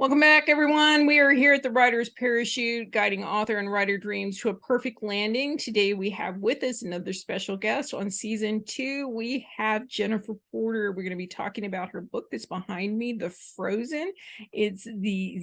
Welcome back, everyone. We are here at the Writer's Parachute, guiding author and writer dreams to a perfect landing. Today, we have with us another special guest on season 2. We have Jennifer Porter. We're going to be talking about her book that's behind me, The Frozen. It's the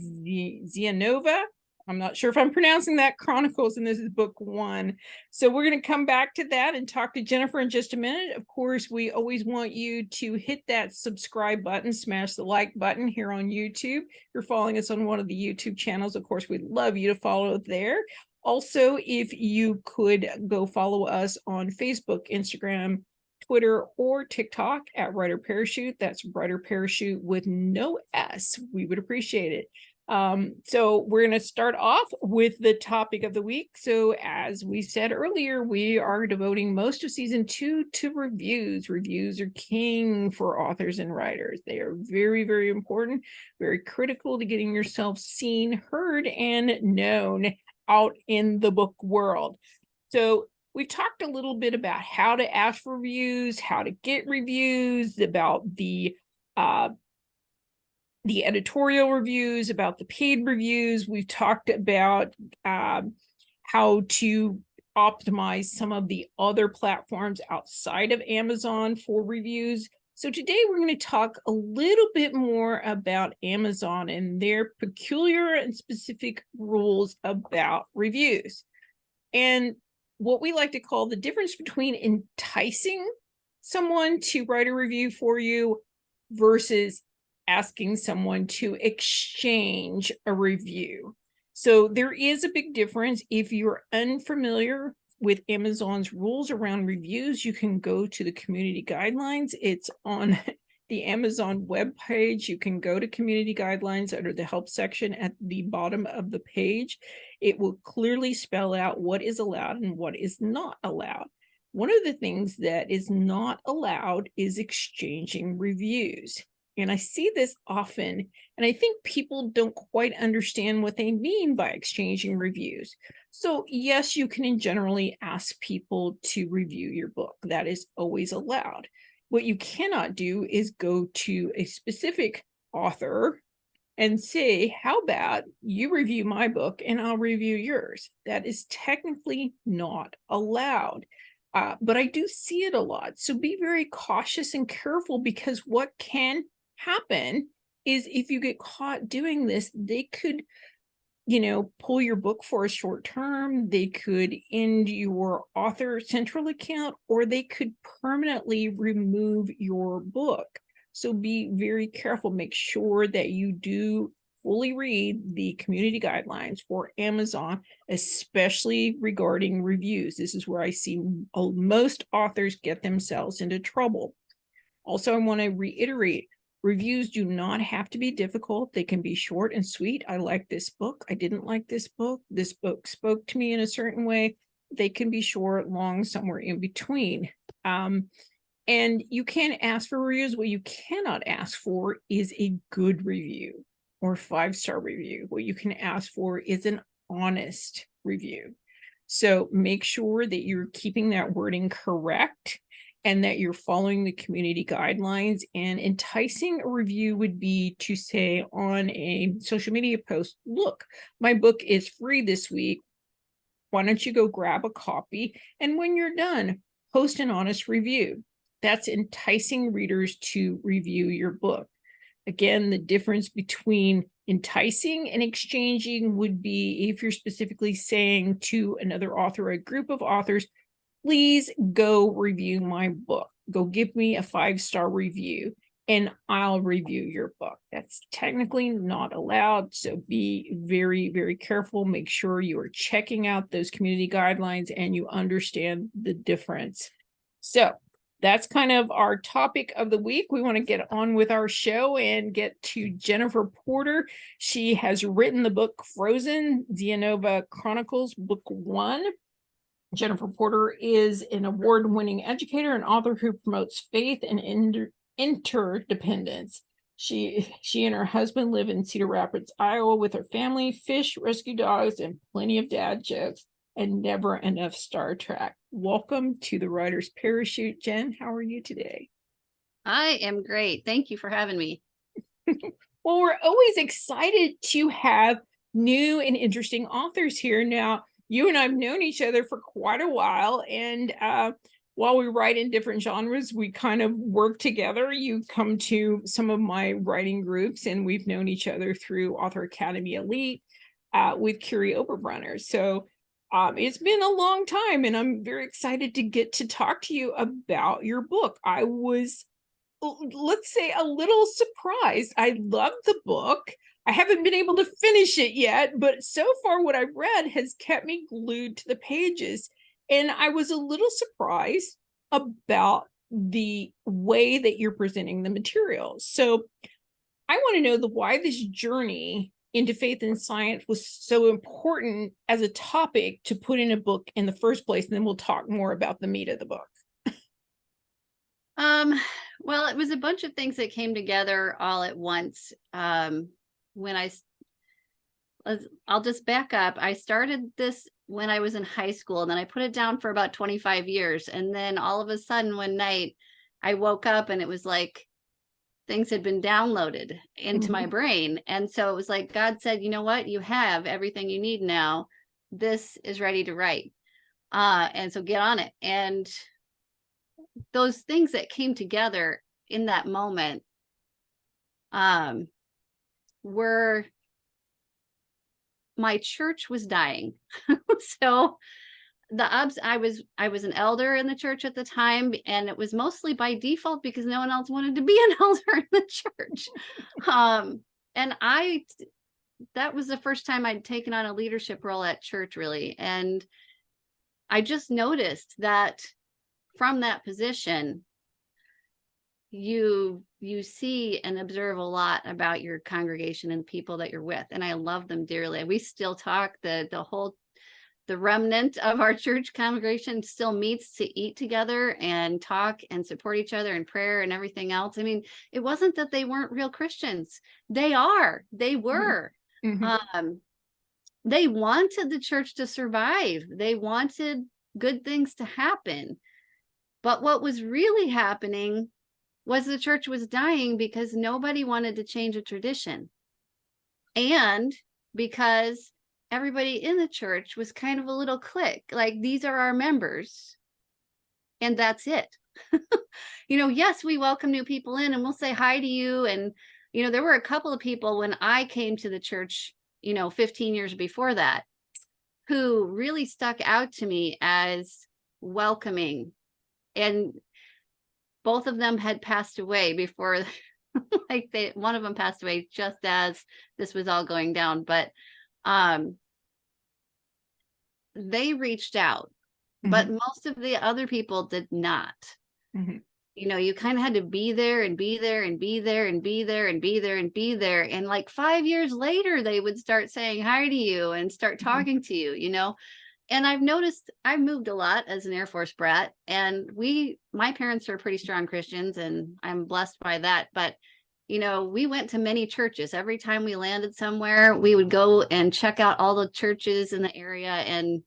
Xianova. I'm not sure if I'm pronouncing that, Chronicles, and this is book 1. So we're going to come back to that and talk to Jennifer in just a minute. Of course, we always want you to hit that subscribe button, smash the like button here on YouTube. If you're following us on one of the YouTube channels, of course, we'd love you to follow there. Also, if you could go follow us on Facebook, Instagram, Twitter, or TikTok at Writer Parachute. That's Writer Parachute with no S. We would appreciate it. So we're going to start off with the topic of the week. So as we said earlier, we are devoting most of season 2 to reviews. Reviews are king for authors and writers. They are very, very important, very critical to getting yourself seen, heard, and known out in the book world. So we've talked a little bit about how to ask for reviews, how to get reviews, about the editorial reviews, about the paid reviews. We've talked about how to optimize some of the other platforms outside of Amazon for reviews. So today we're going to talk a little bit more about Amazon and their peculiar and specific rules about reviews. And what we like to call the difference between enticing someone to write a review for you versus asking someone to exchange a review. So there is a big difference. If you're unfamiliar with Amazon's rules around reviews, you can go to the community guidelines. It's on the Amazon webpage. You can go to community guidelines under the help section at the bottom of the page. It will clearly spell out what is allowed and what is not allowed. One of the things that is not allowed is exchanging reviews. And I see this often, and I think people don't quite understand what they mean by exchanging reviews. So yes, you can generally ask people to review your book. That is always allowed. What you cannot do is go to a specific author and say, how about you review my book and I'll review yours? That is technically not allowed. But I do see it a lot. So be very cautious and careful, because what can happen is if you get caught doing this, they could, pull your book for a short term. They could end your author central account, or they could permanently remove your book. So be very careful. Make sure that you do fully read the community guidelines for Amazon, especially regarding reviews. This is where I see most authors get themselves into trouble. Also, I want to reiterate, reviews do not have to be difficult. They can be short and sweet. I like this book. I didn't like this book. This book spoke to me in a certain way. They can be short, long, somewhere in between. And you can ask for reviews. What you cannot ask for is a good review or 5-star review. What you can ask for is an honest review. So make sure that you're keeping that wording correct and that you're following the community guidelines. And enticing a review would be to say on a social media post, look, my book is free this week. Why don't you go grab a copy? And when you're done, post an honest review. That's enticing readers to review your book. Again, the difference between enticing and exchanging would be if you're specifically saying to another author, a group of authors, please go review my book. Go give me a 5-star review and I'll review your book. That's technically not allowed. So be very, very careful. Make sure you are checking out those community guidelines and you understand the difference. So that's kind of our topic of the week. We want to get on with our show and get to Jennifer Porter. She has written the book Frozen, Xianova Chronicles, book 1. Jennifer Porter is an award-winning educator and author who promotes faith and interdependence. She and her husband live in Cedar Rapids, Iowa with her family, fish, rescue dogs, and plenty of dad jokes, and never enough Star Trek. Welcome to the Writer's Parachute. Jen, how are you today? I am great. Thank you for having me. Well, we're always excited to have new and interesting authors here. Now, you and I have known each other for quite a while, and while we write in different genres, we kind of work together. You come to some of my writing groups, and we've known each other through Author Academy Elite with Curie Oberbrunner. So it's been a long time, and I'm very excited to get to talk to you about your book. I was, let's say, a little surprised. I love the book. I haven't been able to finish it yet, but so far what I've read has kept me glued to the pages. And I was a little surprised about the way that you're presenting the material. So I want to know why this journey into faith and science was so important as a topic to put in a book in the first place. And then we'll talk more about the meat of the book. Well, it was a bunch of things that came together all at once. I'll just back up. I started this when I was in high school, and then I put it down for about 25 years. And then all of a sudden one night I woke up and it was like things had been downloaded into my brain. And so it was like God said, you know what? You have everything you need now. This is ready to write. And so get on it. And those things that came together in that moment were, my church was dying. So I was an elder in the church at the time, and it was mostly by default because no one else wanted to be an elder in the church. And that was the first time I'd taken on a leadership role at church, really. And I just noticed that from that position, you see and observe a lot about your congregation and people that you're with. And I love them dearly. We still talk. The remnant of our church congregation still meets to eat together and talk and support each other in prayer and everything else. I mean, it wasn't that they weren't real Christians. They were. They wanted the church to survive. They wanted good things to happen. But what was really happening was the church was dying because nobody wanted to change a tradition. And because everybody in the church was kind of a little clique, like, these are our members and that's it. Yes, we welcome new people in and we'll say hi to you. And, there were a couple of people when I came to the church, 15 years before that, who really stuck out to me as welcoming. And both of them had passed away before, one of them passed away just as this was all going down. But they reached out, but most of the other people did not. You kind of had to be there and be there and be there and be there and be there and be there. And like 5 years later, they would start saying hi to you and start talking to you, And I've noticed I've moved a lot as an Air Force brat, and my parents are pretty strong Christians, and I'm blessed by that. But, we went to many churches. Every time we landed somewhere, we would go and check out all the churches in the area, and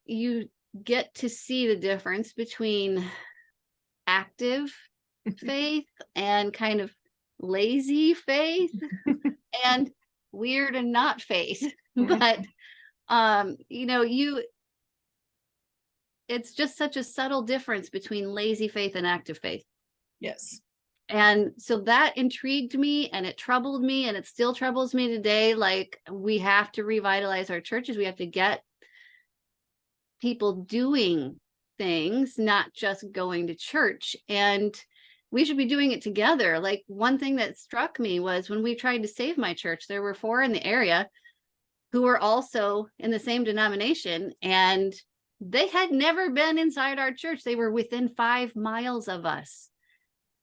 you get to see the difference between active faith and kind of lazy faith and weird and not faith. But it's just such a subtle difference between lazy faith and active faith. Yes. And so that intrigued me, and it troubled me, and it still troubles me today. Like, we have to revitalize our churches. We have to get people doing things, not just going to church. And we should be doing it together. Like, one thing that struck me was when we tried to save my church, there were 4 in the area who were also in the same denomination, and they had never been inside our church. They were within 5 miles of us.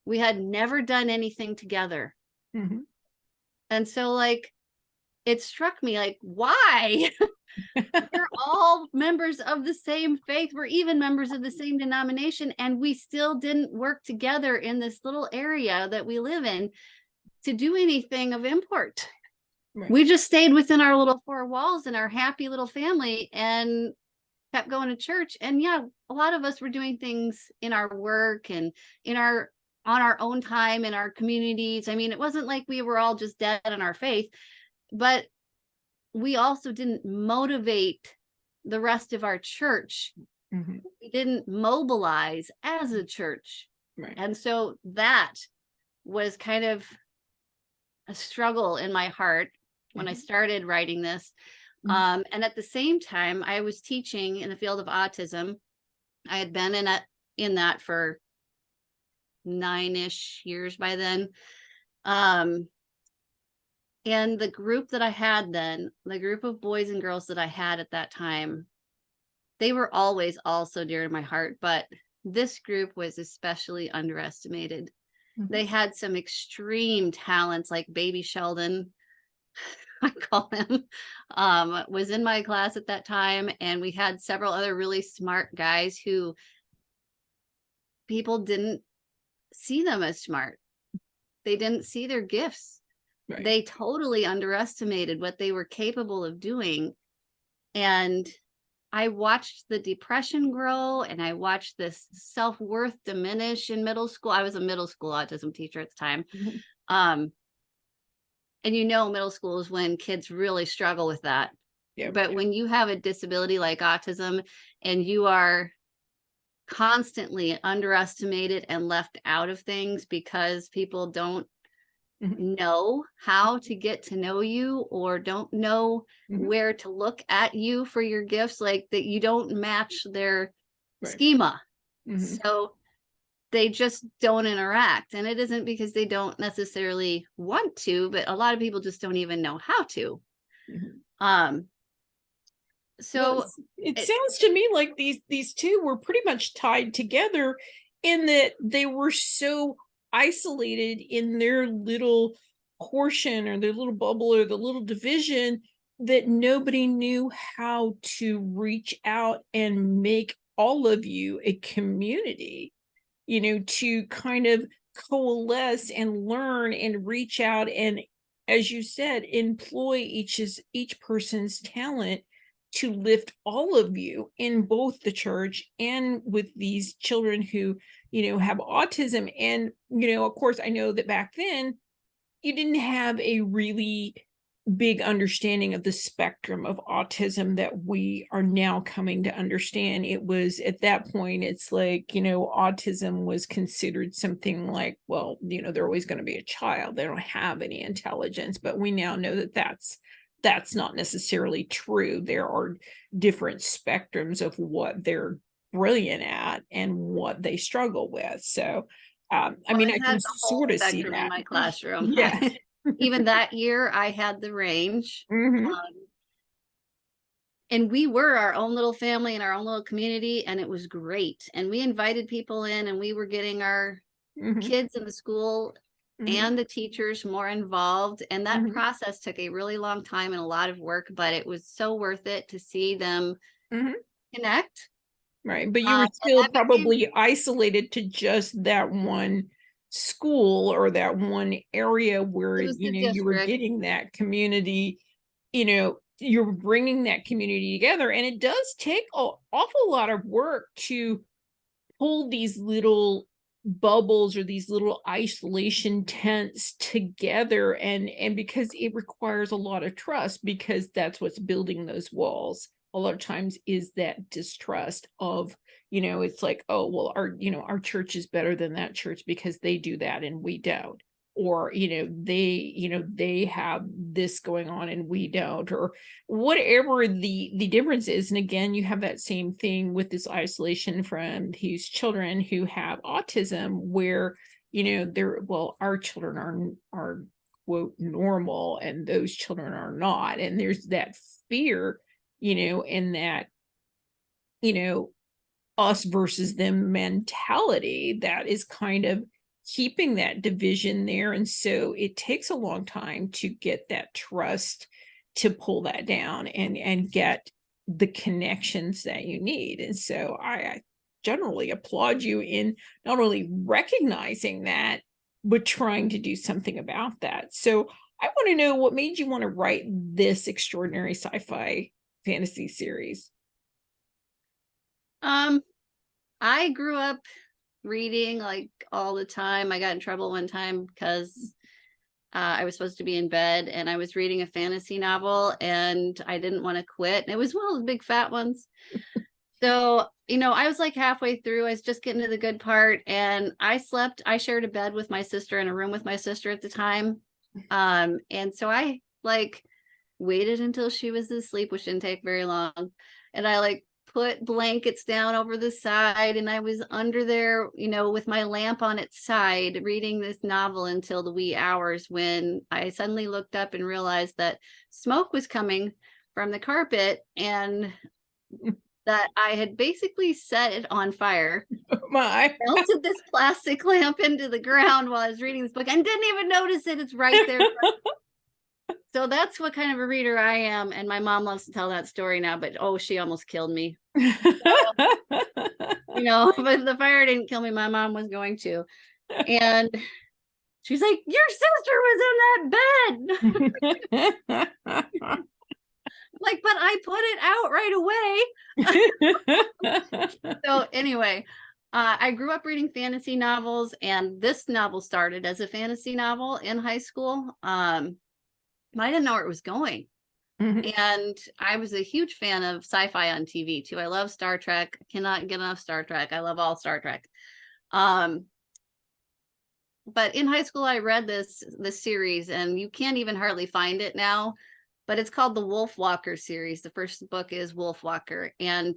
We had never done anything together. And so, like, it struck me, like, why? We're all members of the same faith. We're even members of the same denomination, and we still didn't work together in this little area that we live in to do anything of import. Right. We just stayed within our little 4 walls and our happy little family and kept going to church. And yeah, a lot of us were doing things in our work and on on our own time in our communities. I mean, it wasn't like we were all just dead in our faith, but we also didn't motivate the rest of our church. We didn't mobilize as a church. Right. And so that was kind of a struggle in my heart when I started writing this. And at the same time, I was teaching in the field of autism. I had been in that for 9-ish years by then. And the group that I had then, the group of boys and girls that I had at that time, they were always also dear to my heart, but this group was especially underestimated. They had some extreme talents, like Baby Sheldon, I call him, was in my class at that time. And we had several other really smart guys who people didn't see them as smart. They didn't see their gifts. Right. They totally underestimated what they were capable of doing. And I watched the depression grow, and I watched this self-worth diminish in middle school. I was a middle school autism teacher at the time. And middle school is when kids really struggle with that. But when you have a disability like autism and you are constantly underestimated and left out of things because people don't know how to get to know you, or don't know where to look at you for your gifts, like that you don't match their schema. So they just don't interact. And it isn't because they don't necessarily want to, but a lot of people just don't even know how to. So well, it sounds to me like these two were pretty much tied together in that they were so isolated in their little portion or their little bubble or the little division that nobody knew how to reach out and make all of you a community, to kind of coalesce and learn and reach out and, as you said, employ each person's talent to lift all of you in both the church and with these children who have autism. And of course, I know that back then you didn't have a really big understanding of the spectrum of autism that we are now coming to understand. It was at that point, it's like, autism was considered something like, well, they're always going to be a child, they don't have any intelligence. But we now know that that's not necessarily true. There are different spectrums of what they're brilliant at and what they struggle with. So I can sort of see that in my classroom. Yeah. Even that year I had the range. And we were our own little family and our own little community, and it was great. And we invited people in, and we were getting our kids in the school and the teachers more involved. And that process took a really long time and a lot of work, but it was so worth it to see them connect. Right. But you were still probably isolated to just that one school or that one area where, you were getting that community, you're bringing that community together. And it does take an awful lot of work to pull these little bubbles or these little isolation tents together, and because it requires a lot of trust, because that's what's building those walls a lot of times, is that distrust of, it's like, oh, well, our church is better than that church because they do that and we don't, or they have this going on and we don't, or whatever the difference is. And again, you have that same thing with this isolation from these children who have autism, where our children are quote normal and those children are not, and there's that fear, and that us versus them mentality that is kind of keeping that division there. And so it takes a long time to get that trust to pull that down and get the connections that you need. And so I generally applaud you in not only recognizing that, but trying to do something about that. So I want to know what made you want to write this extraordinary sci-fi fantasy series. I grew up reading like all the time. I got in trouble one time because I was supposed to be in bed and I was reading a fantasy novel and I didn't want to quit. And it was one of those big fat ones. So, I was like halfway through, I was just getting to the good part, and I shared a bed with my sister and a room with my sister at the time. And so I like waited until she was asleep, which didn't take very long. And I like put blankets down over the side, and I was under there, with my lamp on its side, reading this novel until the wee hours, when I suddenly looked up and realized that smoke was coming from the carpet, and that I had basically set it on fire. Oh my. Melted this plastic lamp into the ground while I was reading this book and didn't even notice it. It's right there. So that's what kind of a reader I am. And my mom loves to tell that story now, but she almost killed me. So, but the fire didn't kill me. My mom was going to. And she's like, your sister was in that bed. Like, but I put it out right away. So anyway, I grew up reading fantasy novels, and this novel started as a fantasy novel in high school. But I didn't know where it was going. And I was a huge fan of sci-fi on TV too. I love Star Trek. I cannot get enough Star Trek. I love all Star Trek. But in high school, I read this series, and you can't even hardly find it now. But it's called the Wolf Walker series. The first book is Wolf Walker, and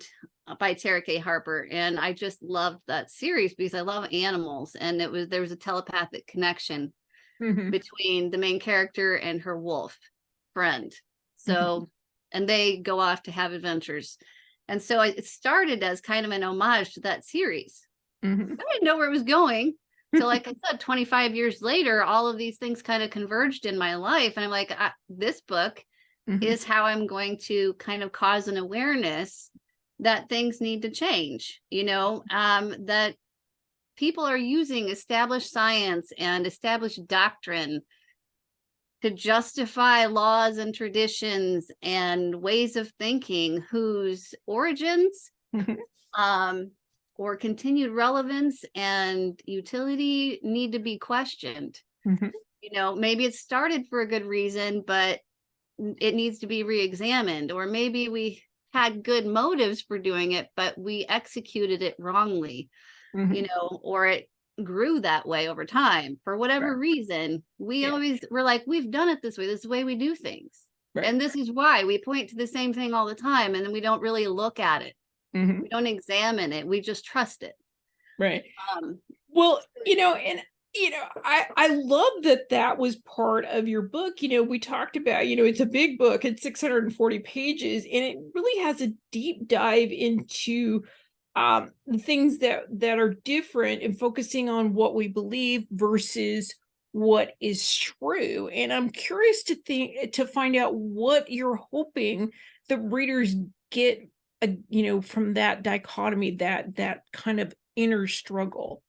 by Tara K. Harper. And I just loved that series because I love animals. And there was a telepathic connection between the main character and her wolf friend. So, and they go off to have adventures. And so it started as kind of an homage to that series. I didn't know where it was going. So like I said, 25 years later, all of these things kind of converged in my life. And I'm like, this book is how I'm going to kind of cause an awareness that things need to change, that people are using established science and established doctrine to justify laws and traditions and ways of thinking whose origins or continued relevance and utility need to be questioned. Maybe it started for a good reason, but it needs to be re-examined. Or maybe we had good motives for doing it, but we executed it wrongly, or it grew that way over time for whatever reason. We always were like, we've done it this way. This is the way we do things. And this is why we point to the same thing all the time. And then we don't really look at it. We don't examine it. We just trust it. Right. Well, I love that was part of your book. We talked about, it's a big book. It's 640 pages, and it really has a deep dive into the things that are different and focusing on what we believe versus what is true. And I'm curious to find out what you're hoping the readers get, from that dichotomy, that kind of inner struggle.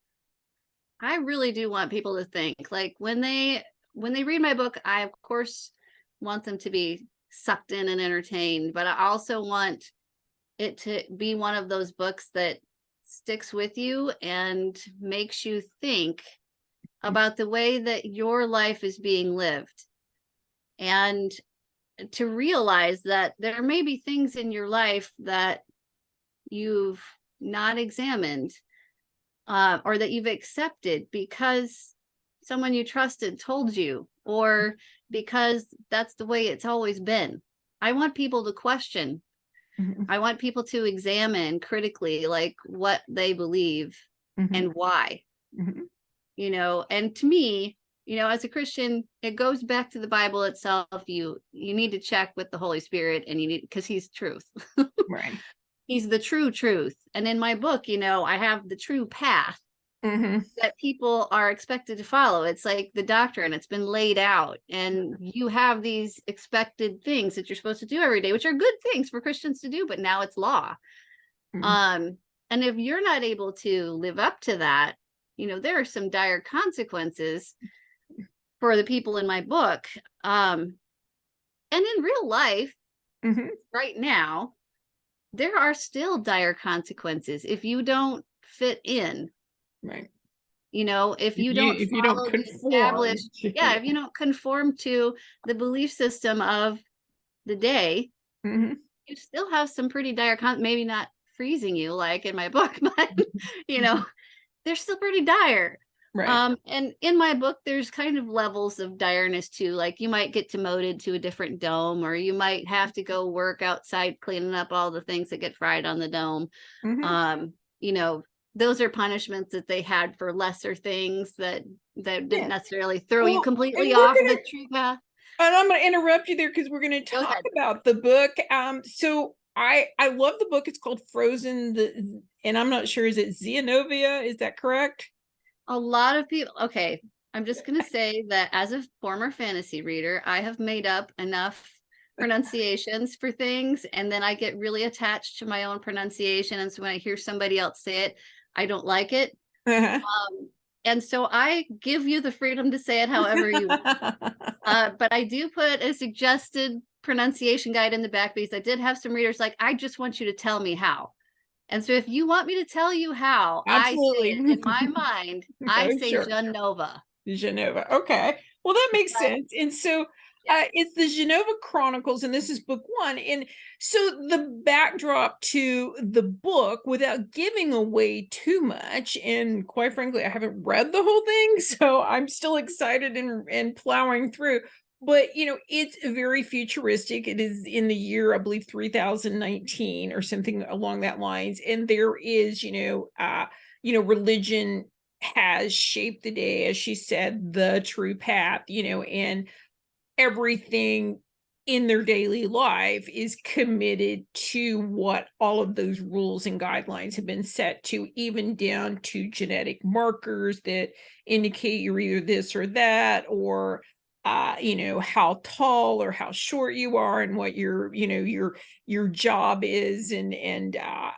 I really do want people to think, like, when they read my book, I of course want them to be sucked in and entertained, but I also want it to be one of those books that sticks with you and makes you think about the way that your life is being lived, and to realize that there may be things in your life that you've not examined, or that you've accepted because someone you trusted told you, or because that's the way it's always been. I want people to question. I want people to examine critically, like, what they believe and why. And to me, as a Christian, it goes back to the Bible itself. You need to check with the Holy Spirit, and because he's truth. Right. He's the true truth. And in my book, I have the true path that people are expected to follow. It's like the doctrine, it's been laid out, and you have these expected things that you're supposed to do every day, which are good things for Christians to do, but now it's law. And if you're not able to live up to that, there are some dire consequences for the people in my book. And in real life, right now, there are still dire consequences if you don't fit in Right. You know, if you don't If you don't follow the conform established, to, yeah, if you don't conform to the belief system of the day, Mhm. you still have some pretty dire maybe not freezing you like in my book, but you know, they're still pretty dire. Right. And in my book, there's kind of levels of direness too. Like you might get demoted to a different dome, or you might have to go work outside cleaning up all the things that get fried on the dome. Mhm. You know, those are punishments that they had for lesser things that didn't Yeah. necessarily throw you Well, and completely we're off gonna the true path. and I'm gonna interrupt you there because we're gonna Go talk ahead. about the book. So I love the book. It's called Frozen. And I'm not sure, is it Xianovia? Is that correct? A lot of people, okay, I'm just going to say that as a former fantasy reader, I have made up enough pronunciations for things, and then I get really attached to my own pronunciation. And so when I hear somebody else say it, I don't like it. Uh-huh. And so I give you the freedom to say it however you want. But I do put a suggested pronunciation guide in the back because I did have some readers like, I just want you to tell me how. And so if you want me to tell you how I say Absolutely. it in my mind, I Oh, say sure. Xianova. Genova. Okay. Well, that makes But sense. And so yeah, it's the Genova Chronicles, and this is book one. And so the backdrop to the book, without giving away too much, and quite frankly, I haven't read the whole thing, so I'm still excited and plowing through. But it's very futuristic. It is in the year, I believe, 3019 or something along that lines. And there is, religion has shaped the day, as she said, the true path, and everything in their daily life is committed to what all of those rules and guidelines have been set to, even down to genetic markers that indicate you're either this or that, or how tall or how short you are, and what your job is, and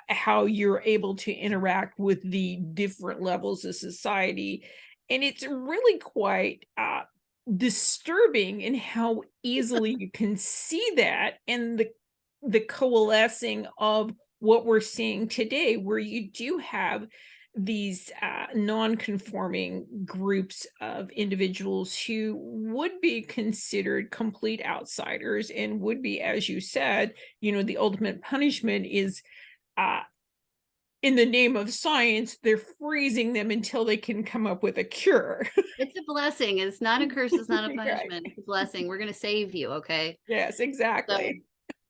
how you're able to interact with the different levels of society. And it's really quite disturbing in how easily you can see that, and the coalescing of what we're seeing today, where you do have these non-conforming groups of individuals who would be considered complete outsiders, and would be, as you said, the ultimate punishment is, uh, in the name of science, they're freezing them until they can come up with a cure. it's a blessing. It's not a curse. It's not a Right. punishment. It's a blessing. We're going to save you. Okay. Yes, So exactly.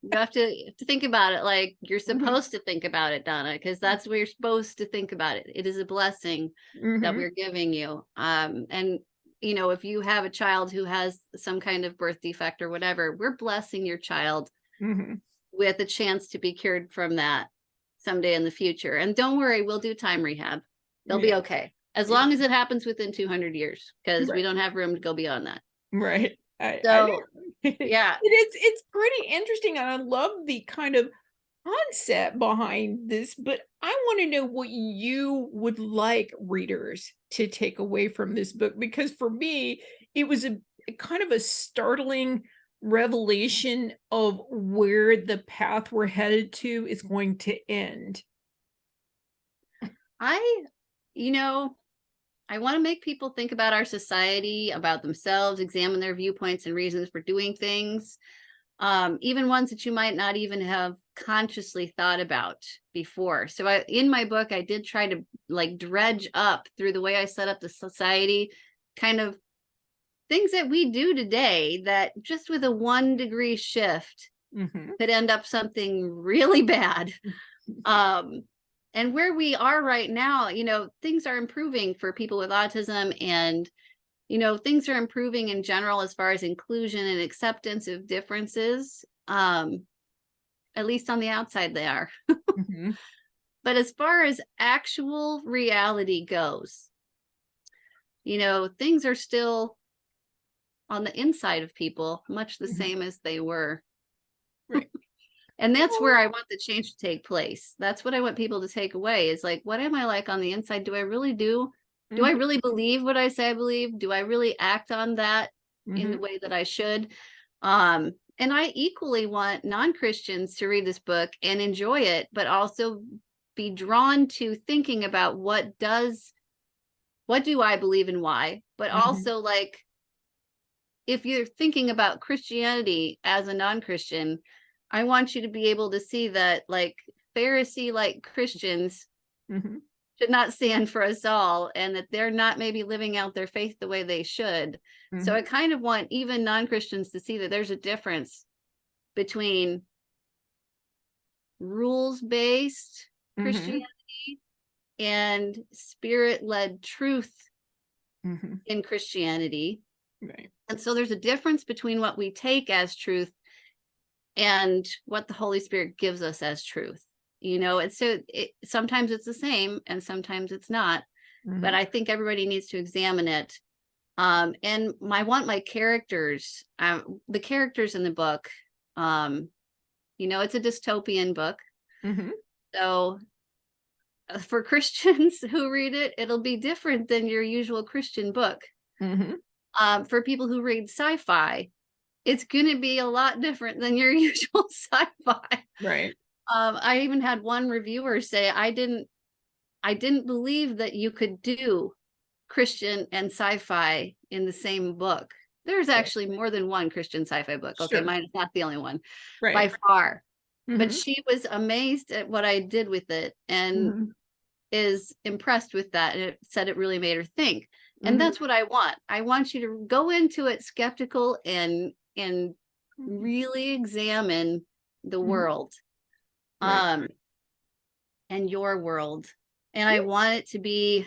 you have to think about it like you're Mhm, supposed to think about it, Donna, because that's where you're supposed to think about it. It is a blessing that mhm, we're giving you. And you know, if you have a child who has some kind of birth defect or whatever, we're blessing your child mhm. with a chance to be cured from that someday in the future. And don't worry, we'll do time rehab. They'll be Yeah, okay. As yeah, long as it happens within 200 years, because we right, don't have room to go beyond that. right. I know. So, yeah, It's pretty interesting, and I love the kind of concept behind this, but I want to know what you would like readers to take away from this book, because for me, it was a kind of a startling revelation of where the path we're headed to is going to end. I, you know, I want to make people think about our society, about themselves, examine their viewpoints and reasons for doing things, even ones that you might not even have consciously thought about before. So in my book, I did try to like dredge up through the way I set up the society, kind of things that we do today that just with a 1 degree shift Mhm. could end up something really bad. Um, and where we are right now, you know, things are improving for people with autism, and you know, things are improving in general as far as inclusion and acceptance of differences. At least on the outside they are. Mhm. But as far as actual reality goes, you know, things are still on the inside of people much the Mhm. same as they were. Right. And that's where Well, I want the change to take place. That's what I want people to take away is like, what am I like on the inside? Do I really do? Do I mhm, really believe what I say I believe? Do I really act on that in the mhm, way that I should? And I equally want non-Christians to read this book and enjoy it, but also be drawn to thinking about what does what do I believe and why? But Mhm. also, like, if you're thinking about Christianity as a non-Christian, I want you to be able to see that, like, Pharisee-like Christians Mhm. should not stand for us all, and that they're not maybe living out their faith the way they should. So I Mhm. kind of want even non-Christians to see that there's a difference between rules-based Mhm. Christianity and spirit-led truth Mhm. in Christianity. Right. And so there's a difference between what we take as truth and what the Holy Spirit gives us as truth. And so sometimes it's the same and sometimes it's not. But Mhm. I think everybody needs to examine it. And I want my characters, the characters in the book, it's a dystopian book. Mhm. So for Christians who read it, it'll be different than your usual Christian book. Mhm. For people who read sci-fi, it's going to be a lot different than your usual sci-fi. Right. I even had one reviewer say, I didn't believe that you could do Christian and sci-fi in the same book. There's Right. actually more than one Christian sci-fi book. Okay, Sure. mine is not the only one by Right. far. But Mhm. she was amazed at what I did with it and Mhm. is impressed with that. And it said it really made her think. And Mhm. that's what I want. I want you to go into it skeptical and Mhm. really examine the Mhm. world. Right. Um and your world. And I Yeah. want it to be,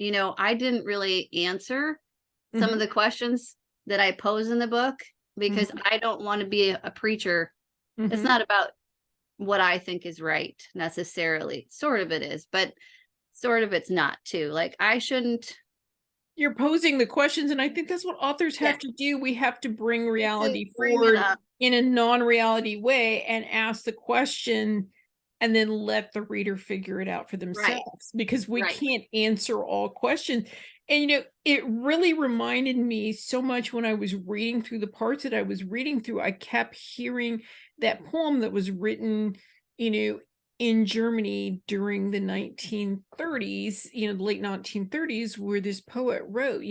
I didn't really answer some of Mhm. the questions that I pose in the book because Mhm. I don't want to be a preacher. It's Mhm. not about what I think is right necessarily. Sort of it is, but sort of it's not too. Like, I shouldn't. You're posing the questions, and I think that's what authors Yeah, have to do. We have to bring you have to reality bring it forward up. in a non-reality way and ask the question and then let the reader figure it out for Right, themselves, because we right. can't answer all questions. And it really reminded me so much when I was reading through the parts that I was reading through, I kept hearing that poem that was written, you know, in Germany during the 1930s, the late 1930s, where this poet wrote,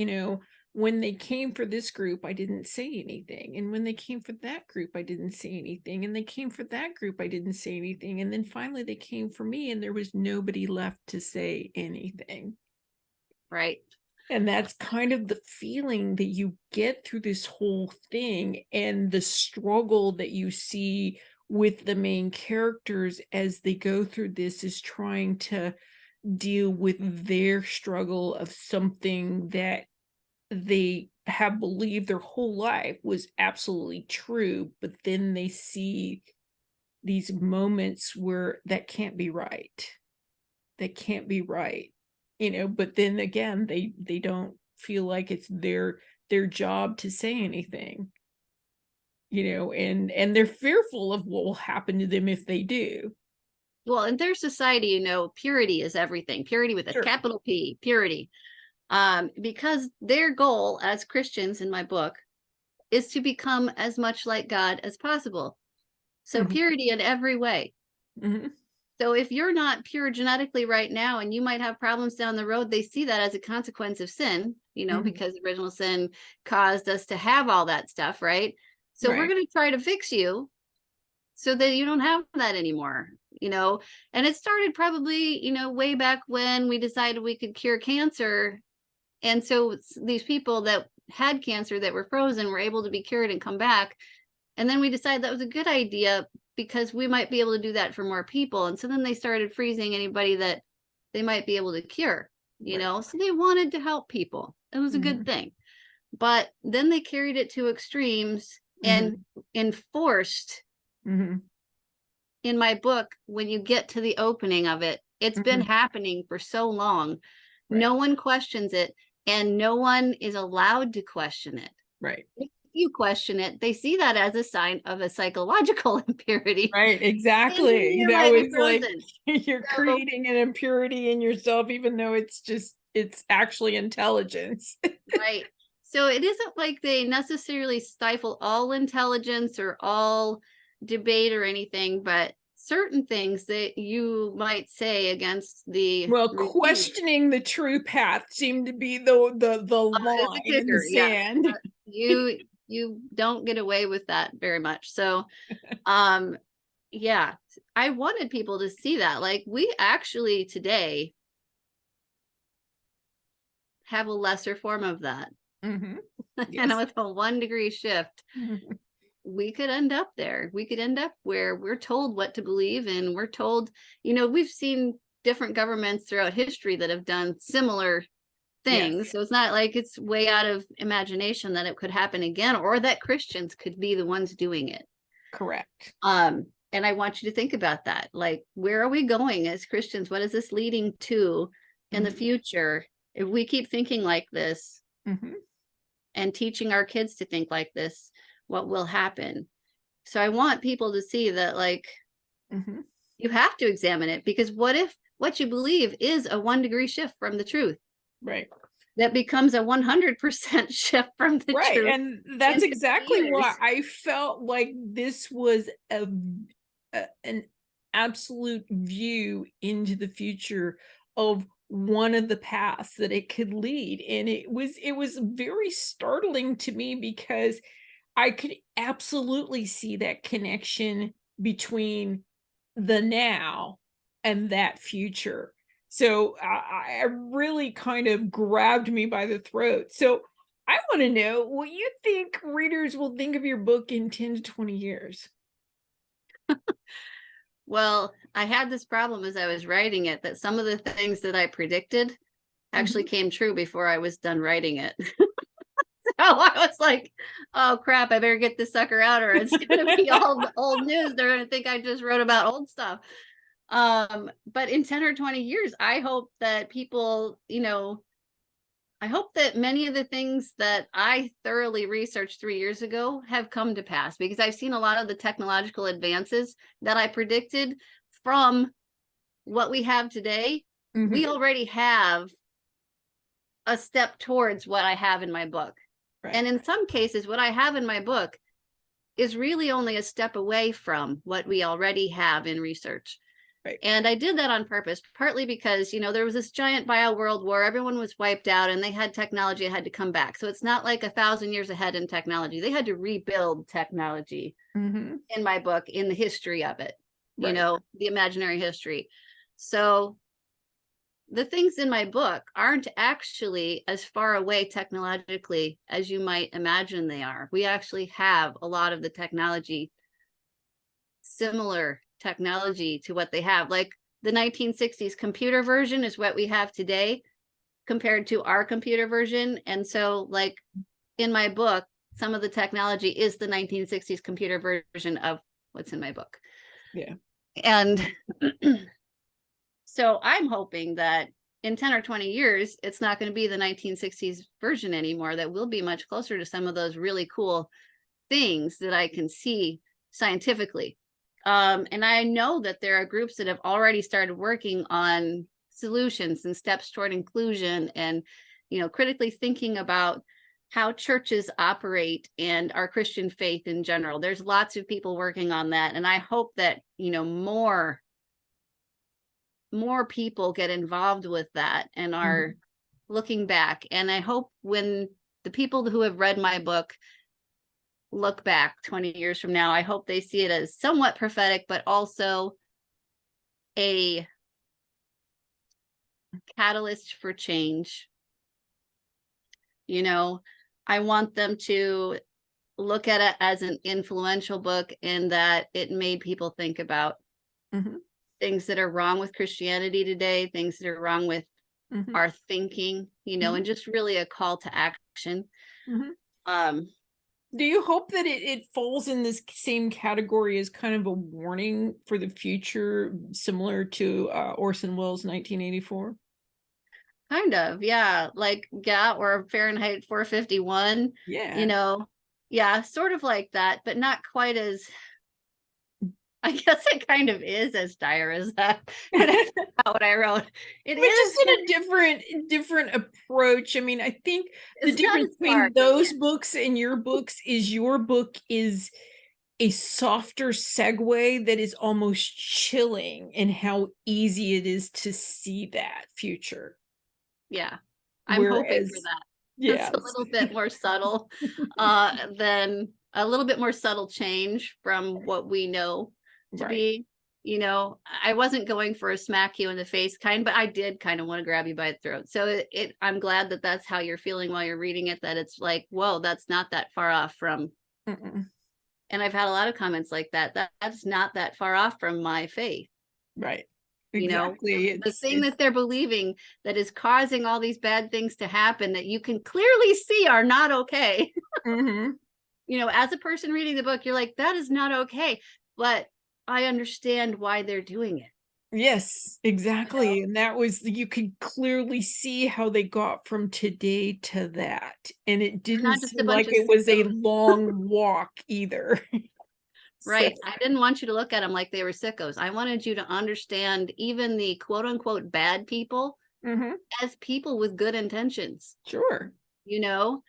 when they came for this group, I didn't say anything. And when they came for that group, I didn't say anything. And they came for that group, I didn't say anything. And then finally they came for me, and there was nobody left to say anything. Right. And that's kind of the feeling that you get through this whole thing, and the struggle that you see with the main characters as they go through this is trying to deal with their struggle of something that they have believed their whole life was absolutely true, but then they see these moments where that can't be right. That can't be right. But then again, they don't feel like it's their job to say anything, and they're fearful of what will happen to them if they do. Well, in their society, purity is everything. Purity with a Sure. capital P, purity. Because their goal as Christians in my book is to become as much like God as possible. So Mhm. purity in every way. Mhm. So if you're not pure genetically right now and you might have problems down the road, they see that as a consequence of sin, Mhm. because original sin caused us to have all that stuff, right? So we're Right. going to try to fix you so that you don't have that anymore, and it started probably, way back when we decided we could cure cancer. And so these people that had cancer that were frozen were able to be cured and come back. And then we decided that was a good idea because we might be able to do that for more people. And so then they started freezing anybody that they might be able to cure, Right. so they wanted to help people. It was a good Mhm. thing. But then they carried it to extremes and Mhm. enforced. Mhm. In my book, when you get to the opening of it, it's been Mhm. happening for so long. Right. No one questions it, and no one is allowed to question it. Right. If you question it, they see that as a sign of a psychological impurity. Right, And exactly. you might be It's like frozen. you're So, creating an impurity in yourself, even though it's actually intelligence. right. So it isn't like they necessarily stifle all intelligence or all debate or anything, but certain things that you might say against the Well, regime. questioning the true path seemed to be the line in the Yeah. sand. You don't get away with that very much. So yeah, I wanted people to see that. Like, we actually today have a lesser form of that. Mm-hmm. And Yes. with a 1 degree shift, Mm-hmm. we could end up there. We could end up where we're told what to believe, and we're told, we've seen different governments throughout history that have done similar things. Yes. So it's not like it's way out of imagination that it could happen again, or that Christians could be the ones doing it. Correct. And I want you to think about that. Like, where are we going as Christians? What is this leading to in the Mhm. future? If we keep thinking like this Mhm. and teaching our kids to think like this, what will happen? So I want people to see that, like, Mhm. you have to examine it, because what if what you believe is a 1 degree shift from the truth? Right. That becomes a 100% shift from the Right. truth And in that's 50 exactly why years. I felt like this was an absolute view into the future of one of the paths that it could lead. And it was very startling to me because I could absolutely see that connection between the now and that future. So I really kind of grabbed me by the throat. So I want to know what you think readers will think of your book in 10 to 20 years. Well, I had this problem as I was writing it, that some of the things that I predicted actually Mhm. came true before I was done writing it. So I was like, oh crap, I better get this sucker out, or it's gonna be all old news. They're gonna think I just wrote about old stuff. But in 10 or 20 years, I hope that people, I hope that many of the things that I thoroughly researched 3 years ago have come to pass, because I've seen a lot of the technological advances that I predicted from what we have today. We Mhm. already have a step towards what I have in my book. Right. And in some cases, what I have in my book is really only a step away from what we already have in research. Right. And I did that on purpose, partly because, there was this giant bio world war, everyone was wiped out, and they had technology that had to come back. So it's not like 1,000 years ahead in technology. They had to rebuild technology Mhm. in my book, in the history of it, Right. the imaginary history. So the things in my book aren't actually as far away technologically as you might imagine they are. We actually have a lot of the technology, similar technology to what they have. Like, the 1960s computer version is what we have today compared to our computer version. And so, like, in my book, some of the technology is the 1960s computer version of what's in my book. Yeah. And so I'm hoping that in 10 or 20 years, it's not going to be the 1960s version anymore, that we'll be much closer to some of those really cool things that I can see scientifically. And I know that there are groups that have already started working on solutions and steps toward inclusion, and, critically thinking about how churches operate and our Christian faith in general. There's lots of people working on that. And I hope that, more people get involved with that and are Mhm. looking back. And I hope when the people who have read my book look back 20 years from now, I hope they see it as somewhat prophetic, but also a catalyst for change. I want them to look at it as an influential book, in that it made people think about Mhm. things that are wrong with Christianity today, things that are wrong with Mhm. our thinking, Mhm. and just really a call to action. Mhm. Um, Do you hope that it falls in this same category as kind of a warning for the future, similar to Orson Welles' 1984? Kind of, yeah, like, yeah, or Fahrenheit 451, Yeah. yeah, sort of like that, but not quite as, I guess it kind of is as dire as that. But that's not what I wrote. It But is, just in a different approach. I mean, I think the it's not difference as dark, between but yeah, those books and your books is your book is a softer segue that is almost chilling in how easy it is to see that future. Yeah. I'm hoping for Whereas, that. It's yes. a little bit more subtle, than a little bit more subtle change from what we know to Right. be. You know, I wasn't going for a smack you in the face kind, but I did kind of want to grab you by the throat. So I'm glad that that's how you're feeling while you're reading it, that it's like, whoa, that's not that far off from. Mm-mm. And I've had a lot of comments like that. That's not that far off from my faith. Right. You know, Exactly. the thing that they're believing that is causing all these bad things to happen that you can clearly see are not okay. Mhm. You know, as a person reading the book, you're like, that is not okay. But I understand why they're doing it. Yes, exactly. And that was, you could clearly see how they got from today to that. And it They're didn't not just a seem bunch like of it was a sickos. long walk either. So, Right. I didn't want you to look at them like they were sickos. I wanted you to understand even the quote unquote bad people mhm, as people with good intentions. sure. You know,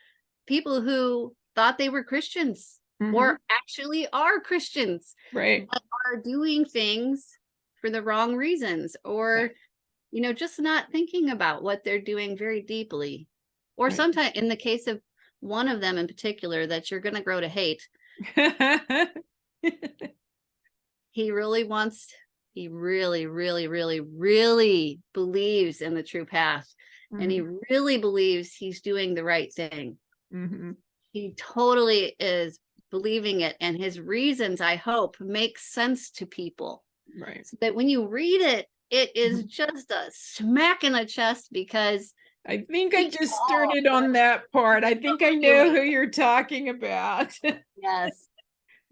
people who thought they were Christians Mhm, or actually are Christians, right. but are doing things for the wrong reasons, Yeah, or, you know, just not thinking about what they're doing very deeply. Or right. sometimes, in the case of one of them in particular, that you're going to grow to hate, he really wants, he really, really, really, really believes in the true path. And he Mhm, really believes he's doing the right thing. mhm, He totally is believing it. And his reasons, I hope, make sense to people. right. So that when you read it, it is Mhm. just a smack in the chest, because I think I we just all started on want that part. I to think I know believe. who you're talking about. Yes.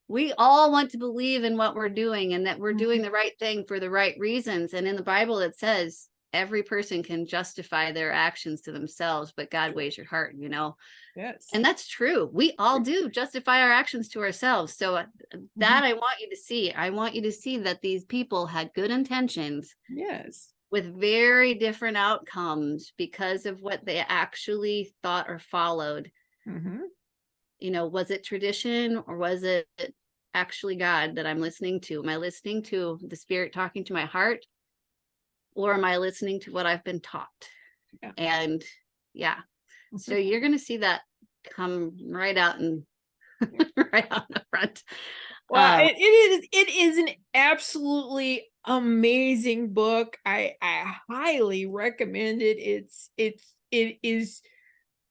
We all want to believe in what we're doing and that we're doing Mhm, the right thing for the right reasons. And in the Bible, it says every person can justify their actions to themselves, but God sure. weighs your heart, you know? Yes. And that's true. We all do justify our actions to ourselves. So Mhm, that I want you to see. I want you to see that these people had good intentions yes. with very different outcomes because of what they actually thought or followed. Mhm. You know, was it tradition or was it actually God that I'm listening to? Am I listening to the spirit talking to my heart, or am I listening to what I've been taught? Yeah. And yeah, so you're going to see that come right out and right out in the front. Well, Um, it is an absolutely amazing book. I highly recommend it. It is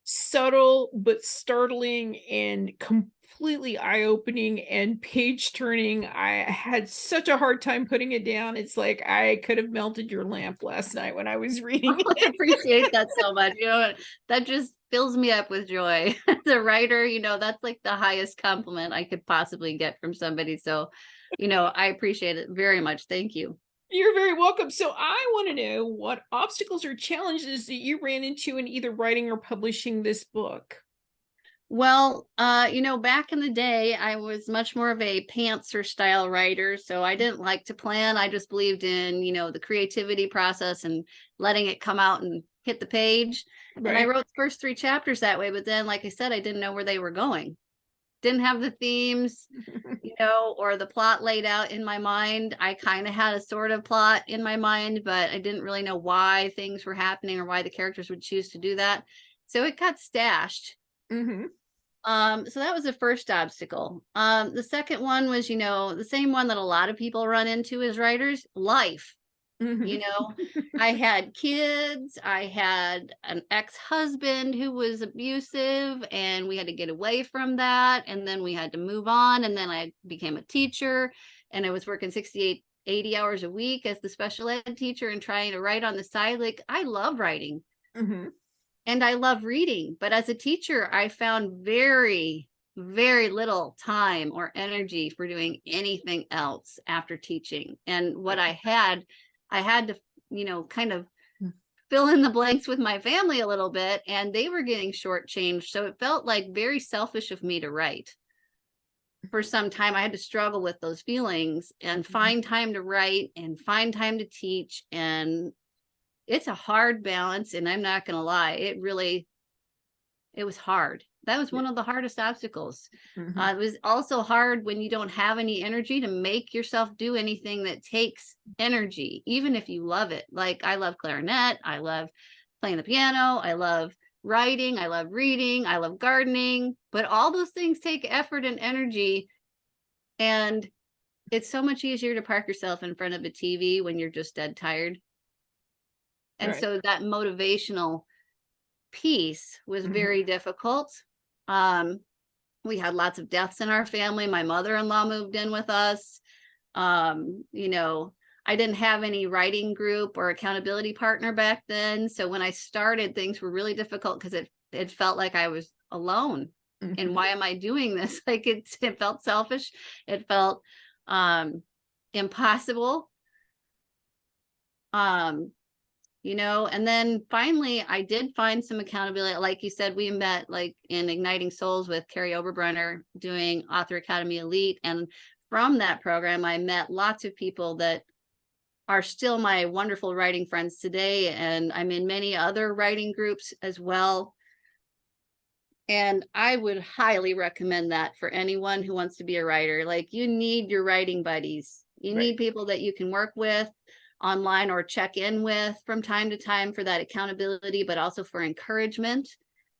subtle but startling and completely eye-opening and page-turning. I had such a hard time putting it down. It's like I could have melted your lamp last night when I was reading I it. appreciate that so much. You know, that just fills me up with joy. As a writer, you know, that's like the highest compliment I could possibly get from somebody. So, you know, I appreciate it very much. Thank you. You're very welcome. So I want to know what obstacles or challenges that you ran into in either writing or publishing this book. Well, you know, back in the day, I was much more of a pantser style writer. So I didn't like to plan. I just believed in, you know, the creativity process and letting it come out and hit the page. And I Right. wrote the first 3 chapters that way. But then, like I said, I didn't know where they were going. Didn't have the themes, you know, or the plot laid out in my mind. I kind of had a sort of plot in my mind, but I didn't really know why things were happening or why the characters would choose to do that. So it got stashed. Hmm. So that was the first obstacle. The second one was, you know, the same one that a lot of people run into as writers, life. Hmm. You know, I had kids, I had an ex-husband who was abusive, and we had to get away from that. And then we had to move on. And then I became a teacher, and I was working 68, 80 hours a week as the special ed teacher and trying to write on the side. Like, I love writing. Hmm. And I love reading, but as a teacher, I found very, very little time or energy for doing anything else after teaching. And what I had to, you know, kind of fill in the blanks with my family a little bit, and they were getting shortchanged. So it felt like very selfish of me to write. For some time, I had to struggle with those feelings and find time to write and find time to teach. And it's a hard balance. And I'm not going to lie, it was hard. That was one of the hardest obstacles. Mhm. It was also hard when you don't have any energy to make yourself do anything that takes energy, even if you love it. Like I love clarinet, I love playing the piano, I love writing, I love reading, I love gardening, but all those things take effort and energy. And it's so much easier to park yourself in front of a TV when you're just dead tired. And Right. so that motivational piece was Mhm. very difficult. Um, we had lots of deaths in our family. My mother-in-law moved in with us. You know, I didn't have any writing group or accountability partner back then. So when I started, things were really difficult because it felt like I was alone. And Mhm. why am I doing this? Like it felt selfish. It felt um impossible. Um, you know, and then finally I did find some accountability. Like you said, we met like in Igniting Souls with Carrie Oberbrunner doing Author Academy Elite. And from that program, I met lots of people that are still my wonderful writing friends today. And I'm in many other writing groups as well. And I would highly recommend that for anyone who wants to be a writer. Like you need your writing buddies. You Right. need people that you can work with online or check in with from time to time for that accountability, but also for encouragement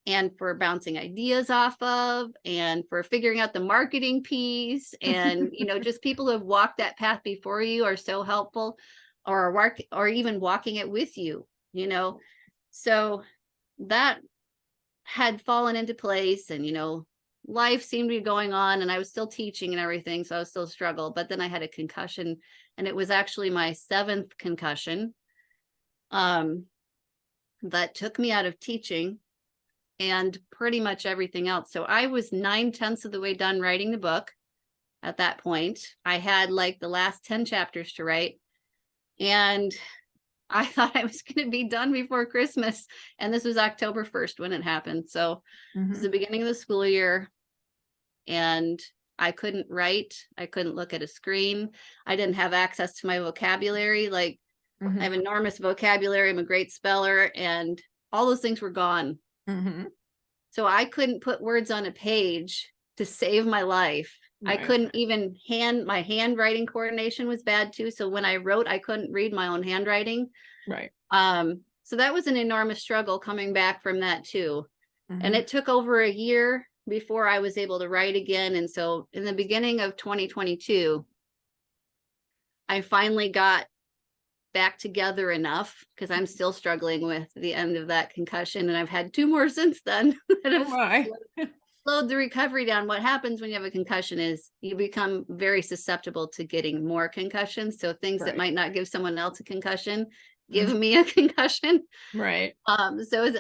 and for bouncing ideas off of and for figuring out the marketing piece. And, you know, just people who have walked that path before you are so helpful, or work or even walking it with you, you know. So that had fallen into place, and you know, life seemed to be going on and I was still teaching and everything, so I was still struggle. But then I had a concussion, and it was actually my 7th concussion um that took me out of teaching and pretty much everything else. So I was 9/10 of the way done writing the book. At that point I had like the last 10 chapters to write, and I thought I was going to be done before Christmas. And this was October 1st when it happened. So it was Mhm. the beginning of the school year, and I couldn't write. I couldn't look at a screen. I didn't have access to my vocabulary. Like I have Mhm. enormous vocabulary. I'm a great speller, and all those things were gone. Mhm. So I couldn't put words on a page to save my life. I Right. couldn't even my handwriting coordination was bad too. So when I wrote, I couldn't read my own handwriting. Right. So that was an enormous struggle coming back from that too. And Mhm. it took over a year before I was able to write again. And so in the beginning of 2022, I finally got back together enough, because I'm still struggling with the end of that concussion. And I've had 2 more since then that Oh have my. slowed the recovery down. What happens when you have a concussion is you become very susceptible to getting more concussions. So things that Right. might not give someone else a concussion give Mhm. me a concussion. Right. So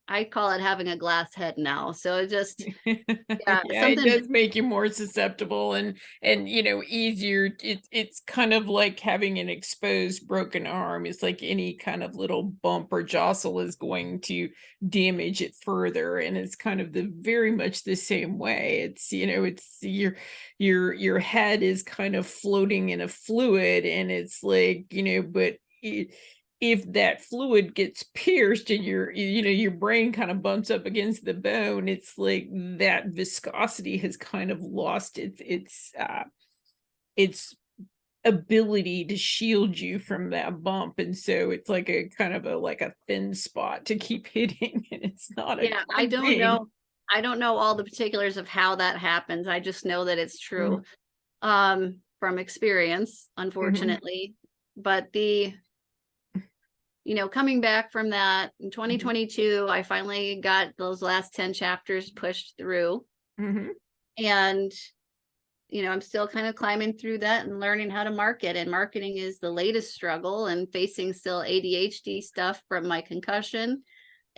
I call it having a glass head now. So it just, yeah, Yeah, it something, does make you more susceptible and you know easier. It's kind of like having an exposed broken arm. It's like any kind of little bump or jostle is going to damage it further, and it's kind of the very much the same way. It's you know it's your head is kind of floating in a fluid, and it's like you know, but. If that fluid gets pierced and you know your brain kind of bumps up against the bone, it's like that viscosity has kind of lost its ability to shield you from that bump, and so it's like a kind of a like a thin spot to keep hitting, and it's not a yeah, good thing. I don't know all the particulars of how that happens. I just know that it's true Mhm. from experience, Mhm. unfortunately. But the, you know, coming back from that in Mhm. 2022, I finally got those last 10 chapters pushed through. Mhm. And, you know, I'm still kind of climbing through that and learning how to market. And marketing is the latest struggle, and facing still ADHD stuff from my concussion.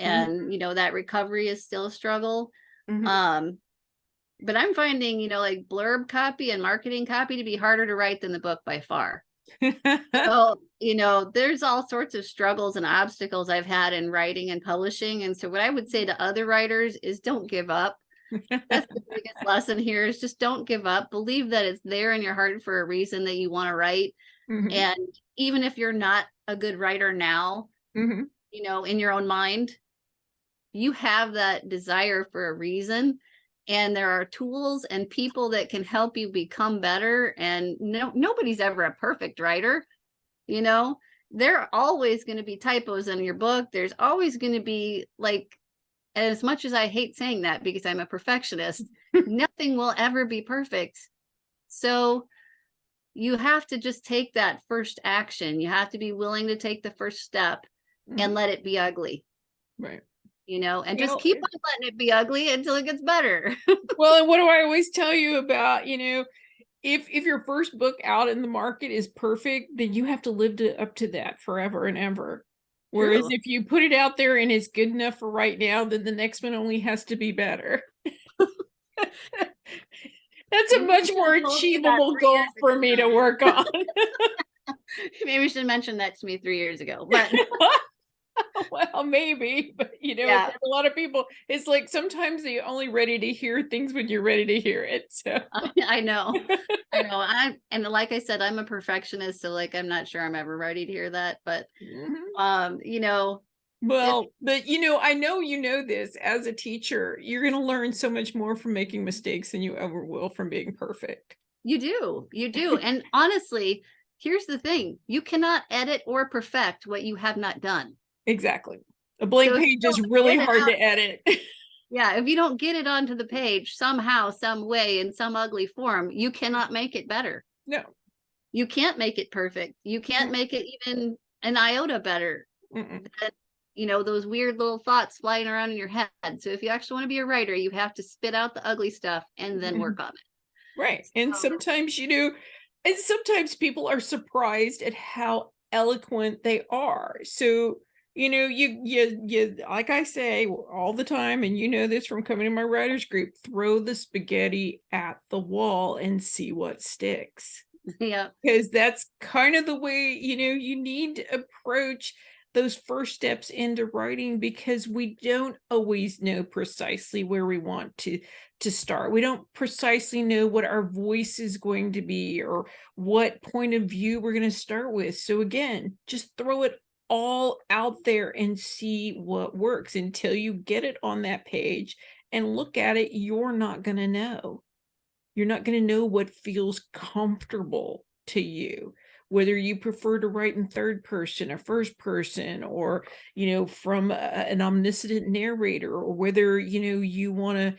Mhm. And, you know, that recovery is still a struggle. Mhm. Um, but I'm finding, you know, like blurb copy and marketing copy to be harder to write than the book by far. So, you know, there's all sorts of struggles and obstacles I've had in writing and publishing. And so what I would say to other writers is don't give up. That's the biggest lesson here, is just don't give up. Believe that it's there in your heart for a reason, that you want to write. Mhm. And even if you're not a good writer now, Mhm. you know, in your own mind, you have that desire for a reason, and there are tools and people that can help you become better. And nobody's ever a perfect writer. You know, there are always going to be typos in your book. There's always going to be, like, as much as I hate saying that because I'm a perfectionist, nothing will ever be perfect. So you have to just take that first action. You have to be willing to take the first step and let it be ugly. Right. You know, and just keep on letting it be ugly until it gets better. Well, and what do I always tell you about, if your first book out in the market is perfect, then you have to live up to that forever and ever. Whereas True. if you put it out there and it's good enough for right now, then the next one only has to be better. That's a much more achievable goal for me to work on. Maybe you should mention that to me 3 years ago, but well, maybe, but Yeah. for a lot of people, it's like sometimes you're only ready to hear things when you're ready to hear it. So I know. And like I said, I'm a perfectionist, so like I'm not sure I'm ever ready to hear that, but you know, well, but I know this as a teacher, you're going to learn so much more from making mistakes than you ever will from being perfect. you do. And honestly, here's the thing: you cannot edit or perfect what you have not done. Exactly. A blank page is really hard to edit. Yeah, if you don't get it onto the page somehow, some way, in some ugly form, you cannot make it better. No. You can't make it perfect. You can't make it even an iota better. Those weird little thoughts flying around in your head. So if you actually want to be a writer, you have to spit out the ugly stuff and then work on it. Right. And sometimes, and sometimes people are surprised at how eloquent they are. So, you like I say all the time, and this from coming to my writers group, throw the spaghetti at the wall and see what sticks. Yeah. Because that's kind of the way, you need to approach those first steps into writing, because we don't always know precisely where we want to start. We don't precisely know what our voice is going to be or what point of view we're going to start with. So again, just throw it all out there and see what works. Until you get it on that page and look at it, you're not going to know. You're not going to know what feels comfortable to you, whether you prefer to write in third person or first person, or, from an omniscient narrator, or whether, you want to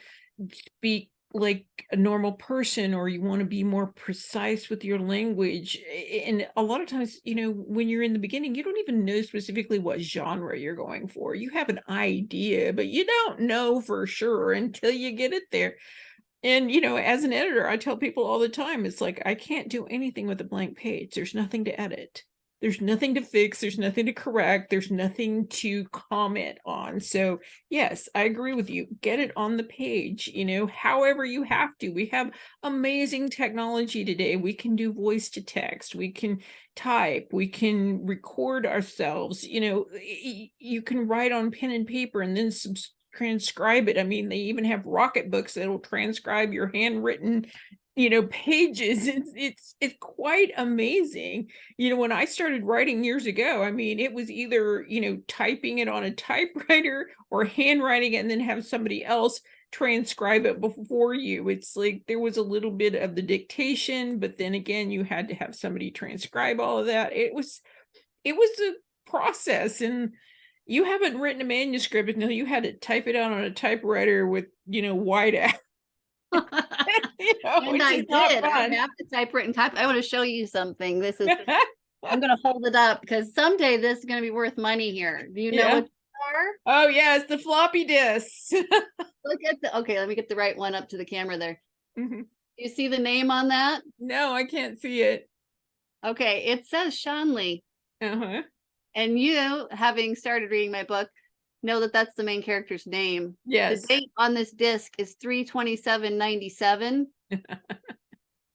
speak like a normal person, or you want to be more precise with your language. And a lot of times, when you're in the beginning, you don't even know specifically what genre you're going for. You have an idea, but you don't know for sure until you get it there. And, as an editor, I tell people all the time, it's like, I can't do anything with a blank page. There's nothing to edit. There's nothing to fix. There's nothing to correct. There's nothing to comment on. So yes, I agree with you. Get it on the page, however you have to. We have amazing technology today. We can do voice to text. We can type. We can record ourselves. You can write on pen and paper and then transcribe it. I mean, they even have rocket books that'll transcribe your handwritten, pages. It's quite amazing. When I started writing years ago, I mean, it was either, typing it on a typewriter or handwriting it and then have somebody else transcribe it before you. It's like there was a little bit of the dictation, but then again, you had to have somebody transcribe all of that. It was a process. And you haven't written a manuscript until you had to type it out on a typeuter with, whiteout. And I did. I have the typewritten type. I want to show you something. This is, I'm going to hold it up because someday this is going to be worth money here. Do you know what they are? Oh, yes, the floppy disks. Look at okay, let me get the right one up to the camera there. You see the name on that? No, I can't see it. Okay, it says Shanley. And you, having started reading my book, know that that's the main character's name. Yes. The date on this disc is 3/27/97.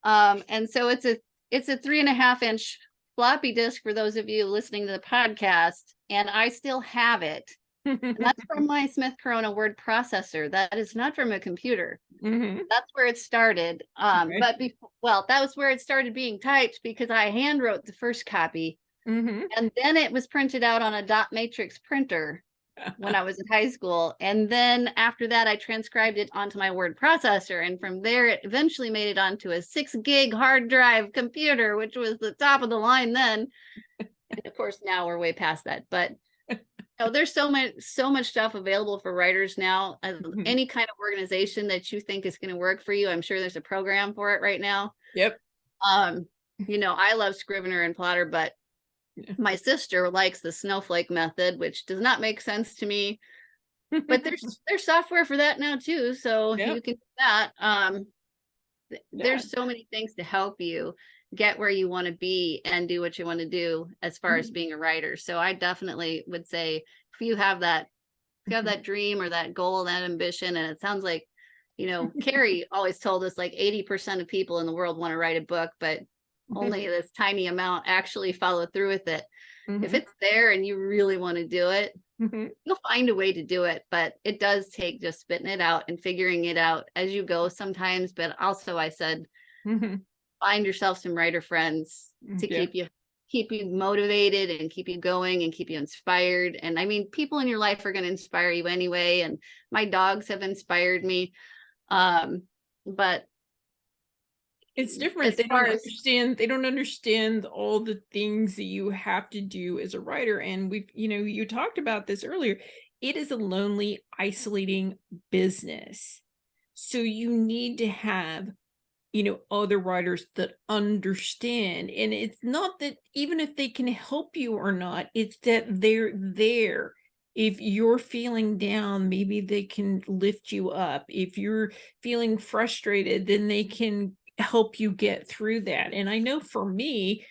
And so it's a 3.5-inch floppy disk for those of you listening to the podcast, and I still have it. And that's from my Smith Corona word processor. That is not from a computer. That's where it started. But that was where it started being typed because I hand wrote the first copy. And then it was printed out on a dot matrix printer. when I was in high school. And then after that, I transcribed it onto my word processor. And from there, it eventually made it onto a 6 gig hard drive computer, which was the top of the line then. And of course, now we're way past that. But there's so much stuff available for writers now. Any kind of organization that you think is going to work for you, I'm sure there's a program for it right now. Yep. I love Scrivener and Plotter, but my sister likes the snowflake method, which does not make sense to me. But there's software for that now too, so you can do that. There's so many things to help you get where you want to be and do what you want to do as far as being a writer. So I definitely would say, if you have that dream or that goal, that ambition, and it sounds like, Carrie always told us like 80% of people in the world want to write a book, but only this tiny amount actually follow through with it. If it's there and you really want to do it, you'll find a way to do it. But it does take just spitting it out and figuring it out as you go sometimes. But also, I said, find yourself some writer friends to keep you motivated and keep you going and keep you inspired. And I mean, people in your life are going to inspire you anyway. And my dogs have inspired me. But it's different. They don't understand all the things that you have to do as a writer. And you talked about this earlier. It is a lonely, isolating business. So you need to have, other writers that understand. And it's not that even if they can help you or not, it's that they're there. If you're feeling down, maybe they can lift you up. If you're feeling frustrated, then they can help you get through that. And I know for me,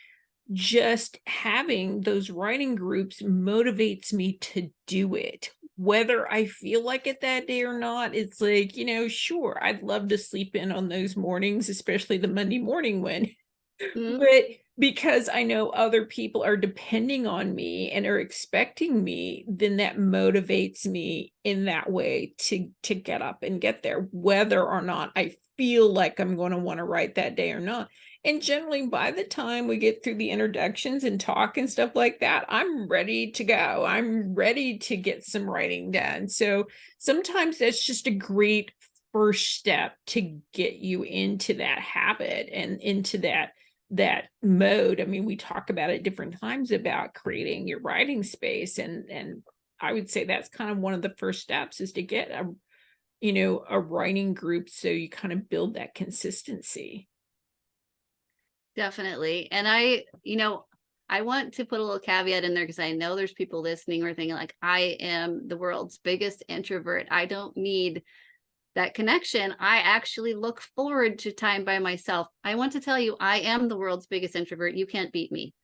just having those writing groups motivates me to do it, whether I feel like it that day or not. It's like, sure, I'd love to sleep in on those mornings, especially the Monday morning one. But because I know other people are depending on me and are expecting me, then that motivates me in that way to get up and get there, whether or not I feel like I'm going to want to write that day or not. And generally, by the time we get through the introductions and talk and stuff like that, I'm ready to go. I'm ready to get some writing done. So sometimes that's just a great first step to get you into that habit and into that mode. I mean, we talk about it different times about creating your writing space. And I would say that's kind of one of the first steps, is to get a writing group, so you kind of build that consistency. Definitely. And I want to put a little caveat in there, because I know there's people listening or thinking like, I am the world's biggest introvert. I don't need that connection. I actually look forward to time by myself. I want to tell you, I am the world's biggest introvert. You can't beat me.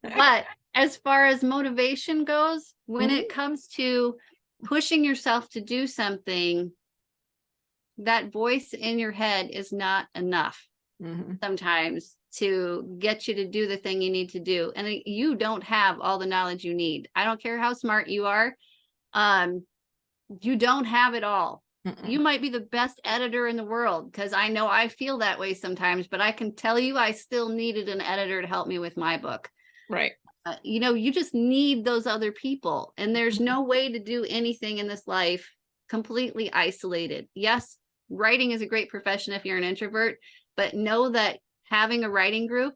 But as far as motivation goes, when it comes to pushing yourself to do something, that voice in your head is not enough sometimes to get you to do the thing you need to do. And you don't have all the knowledge you need. I don't care how smart you are. You don't have it all. You might be the best editor in the world, because I know I feel that way sometimes, but I can tell you, I still needed an editor to help me with my book. Right. You just need those other people. And there's no way to do anything in this life completely isolated. Yes, writing is a great profession if you're an introvert, but know that having a writing group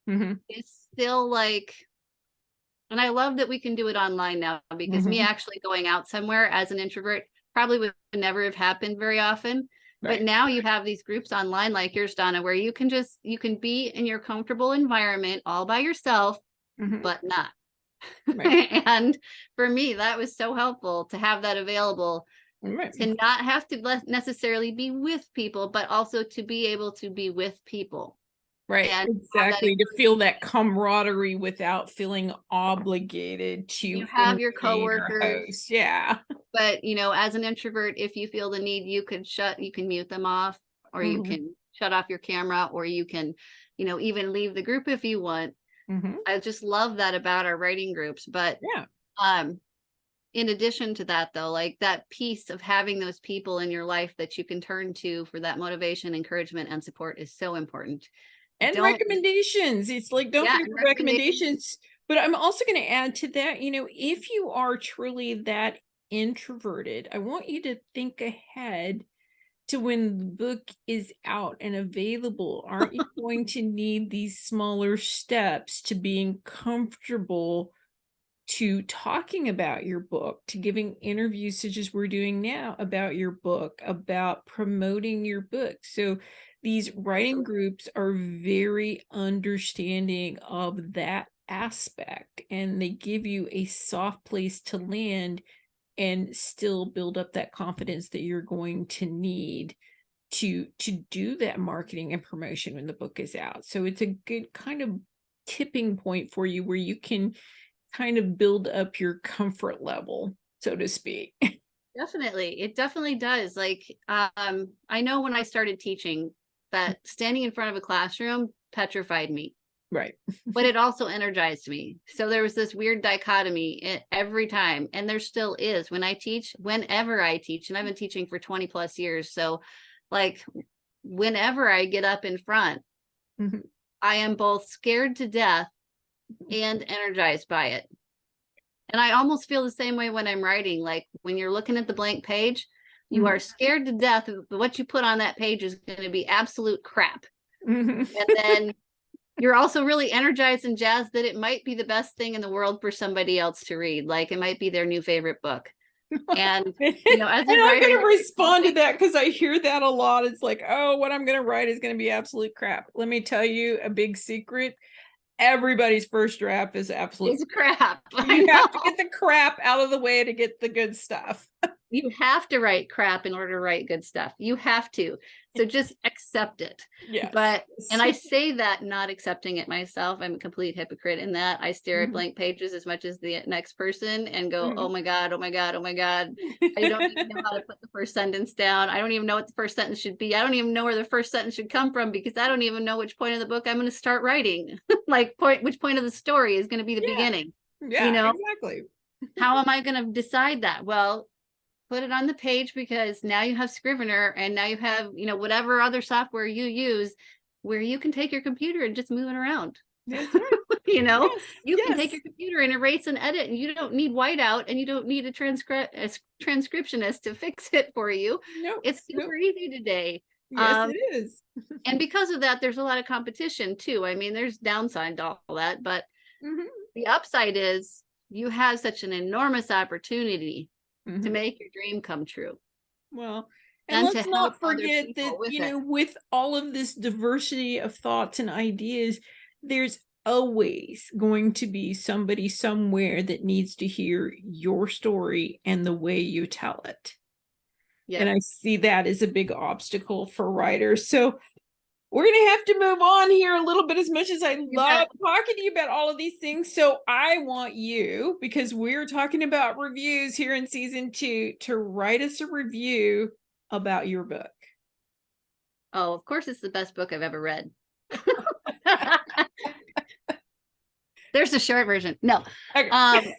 is still like, and I love that we can do it online now, because me actually going out somewhere as an introvert probably would never have happened very often. Right. But now you have these groups online like yours, Donna, where you can be in your comfortable environment all by yourself, but not. Right. And for me, that was so helpful to have that available, to not have to necessarily be with people, but also to be able to be with people. Right, and exactly, to feel that camaraderie without feeling obligated to. You have your coworkers. Yeah. But, as an introvert, if you feel the need, you can mute them off, or you can shut off your camera, or you can, even leave the group if you want. I just love that about our writing groups. But in addition to that, though, like that piece of having those people in your life that you can turn to for that motivation, encouragement, and support is so important. And recommendations. It's like, don't forget the recommendations But I'm also going to add to that, if you are truly that introverted, I want you to think ahead to when the book is out and available. Aren't you going to need these smaller steps to being comfortable to talking about your book, to giving interviews such as we're doing now about your book, about promoting your book? So these writing groups are very understanding of that aspect, and they give you a soft place to land and still build up that confidence that you're going to need to do that marketing and promotion when the book is out. So it's a good kind of tipping point for you where you can kind of build up your comfort level, so to speak. Definitely. It definitely does. Like, I know when I started teaching that standing in front of a classroom petrified me, Right. but it also energized me. So there was this weird dichotomy every time. And there still is when I teach, whenever I teach, and I've been teaching for 20 plus years. So like whenever I get up in front, Mhm. I am both scared to death and energized by it. And I almost feel the same way when I'm writing. Like when you're looking at the blank page, you Mhm. are scared to death of what you put on that page is going to be absolute crap. Mhm. And then you're also really energized and jazzed that it might be the best thing in the world for somebody else to read. Like it might be their new favorite book. And, you know, as And a I'm writer, going to respond to that because I hear that a lot. It's like, oh, what I'm going to write is going to be absolute crap. Let me tell you a big secret. Everybody's first draft is absolute it's crap. You have to get the crap out of the way to get the good stuff. You have to write crap in order to write good stuff. You have to. So just accept it. Yes. And I say that not accepting it myself. I'm a complete hypocrite in that I stare at blank pages as much as the next person and go, oh my God, oh my God, oh my God. I don't even know how to put the first sentence down. I don't even know what the first sentence should be. I don't even know where the first sentence should come from because I don't even know which point of the book I'm going to start writing. Like which point of the story is going to be the beginning. Yeah, you know, exactly. how am I going to decide that? Well, put it on the page because now you have Scrivener and now you have, whatever other software you use where you can take your computer and just move it around. That's right. You Yes. can take your computer and erase and edit, and you don't need whiteout and you don't need a transcriptionist to fix it for you. Nope. It's super easy today. Yes, it is. And because of that, there's a lot of competition too. I mean, there's downside to all that, but the upside is you have such an enormous opportunity to make your dream come true. Well, and let's not forget that, with with all of this diversity of thoughts and ideas, there's always going to be somebody somewhere that needs to hear your story and the way you tell it. Yeah. And I see that as a big obstacle for writers. So we're going to have to move on here a little bit, as much as I love talking to you about all of these things. So I want you, because we're talking about reviews here in season 2, to write us a review about your book. Oh, of course, it's the best book I've ever read. There's the short version. No. Okay.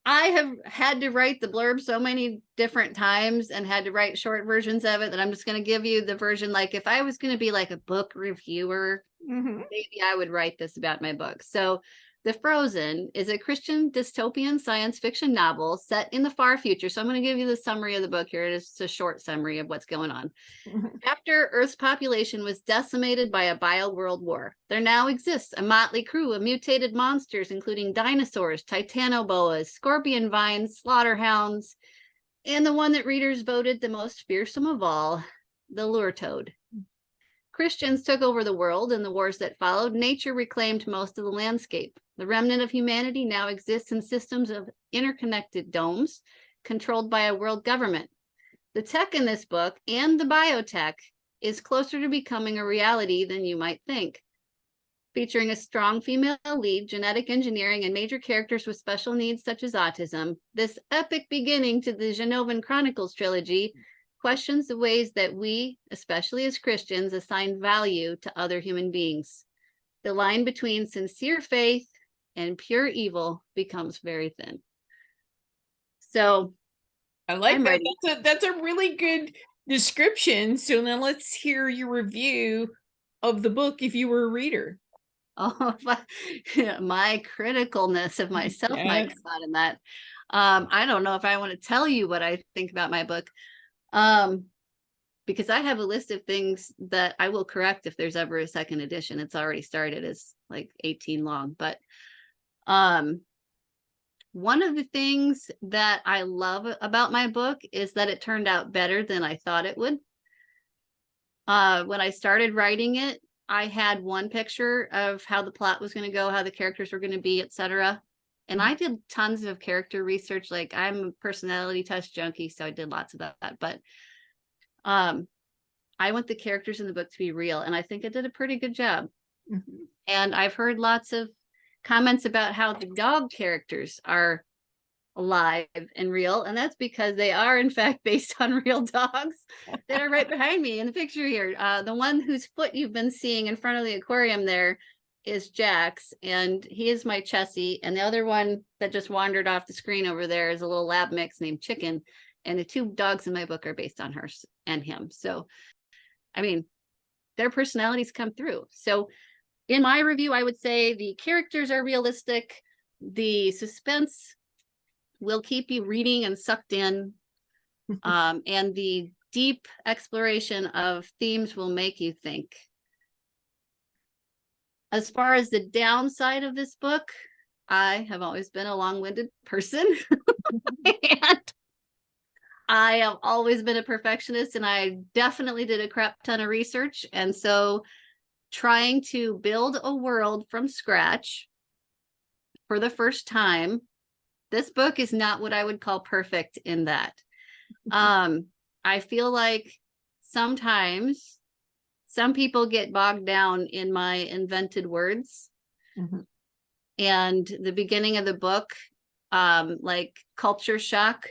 I have had to write the blurb so many different times and had to write short versions of it that I'm just going to give you the version. Like if I was going to be like a book reviewer, maybe I would write this about my book. So The Frozen is a Christian dystopian science fiction novel set in the far future. So I'm going to give you the summary of the book here. It is a short summary of what's going on. After Earth's population was decimated by a bio-world war, there now exists a motley crew of mutated monsters, including dinosaurs, titanoboas, scorpion vines, slaughterhounds, and the one that readers voted the most fearsome of all, the lure toad. Christians took over the world. In the wars that followed, nature reclaimed most of the landscape. The remnant of humanity now exists in systems of interconnected domes controlled by a world government. The tech in this book and the biotech is closer to becoming a reality than you might think. Featuring a strong female lead, genetic engineering, and major characters with special needs such as autism, this epic beginning to the Xianovan Chronicles trilogy questions the ways that we, especially as Christians, assign value to other human beings. The line between sincere faith and pure evil becomes very thin. So I like that. That's a really good description. So now let's hear your review of the book if you were a reader. Oh, my criticalness of myself might Yes. come out in that. I don't know if I want to tell you what I think about my book. Because I have a list of things that I will correct if there's ever a second edition. It's already started as like 18 long, but one of the things that I love about my book is that it turned out better than I thought it would. When I started writing it, I had one picture of how the plot was going to go, how the characters were going to be, etc. And I did tons of character research. Like, I'm a personality test junkie, so I did lots of that. But I want the characters in the book to be real, and I think I did a pretty good job. Mm-hmm. And I've heard lots of comments about how the dog characters are alive and real, and that's because they are in fact based on real dogs that are right behind me in the picture here. The one whose foot you've been seeing in front of the aquarium there is Jax, and he is my Chessie, and the other one that just wandered off the screen over there is a little lab mix named Chicken, and the two dogs in my book are based on her and him. So I mean, their personalities come through. So in my review, I would say the characters are realistic. The suspense will keep you reading and sucked in. And the deep exploration of themes will make you think. As far as the downside of this book, I have always been a long-winded person. And I have always been a perfectionist, and I definitely did a crap ton of research. And so trying to build a world from scratch for the first time, this book is not what I would call perfect in that. I feel like sometimes some people get bogged down in my invented words. Mm-hmm. And the beginning of the book, like culture shock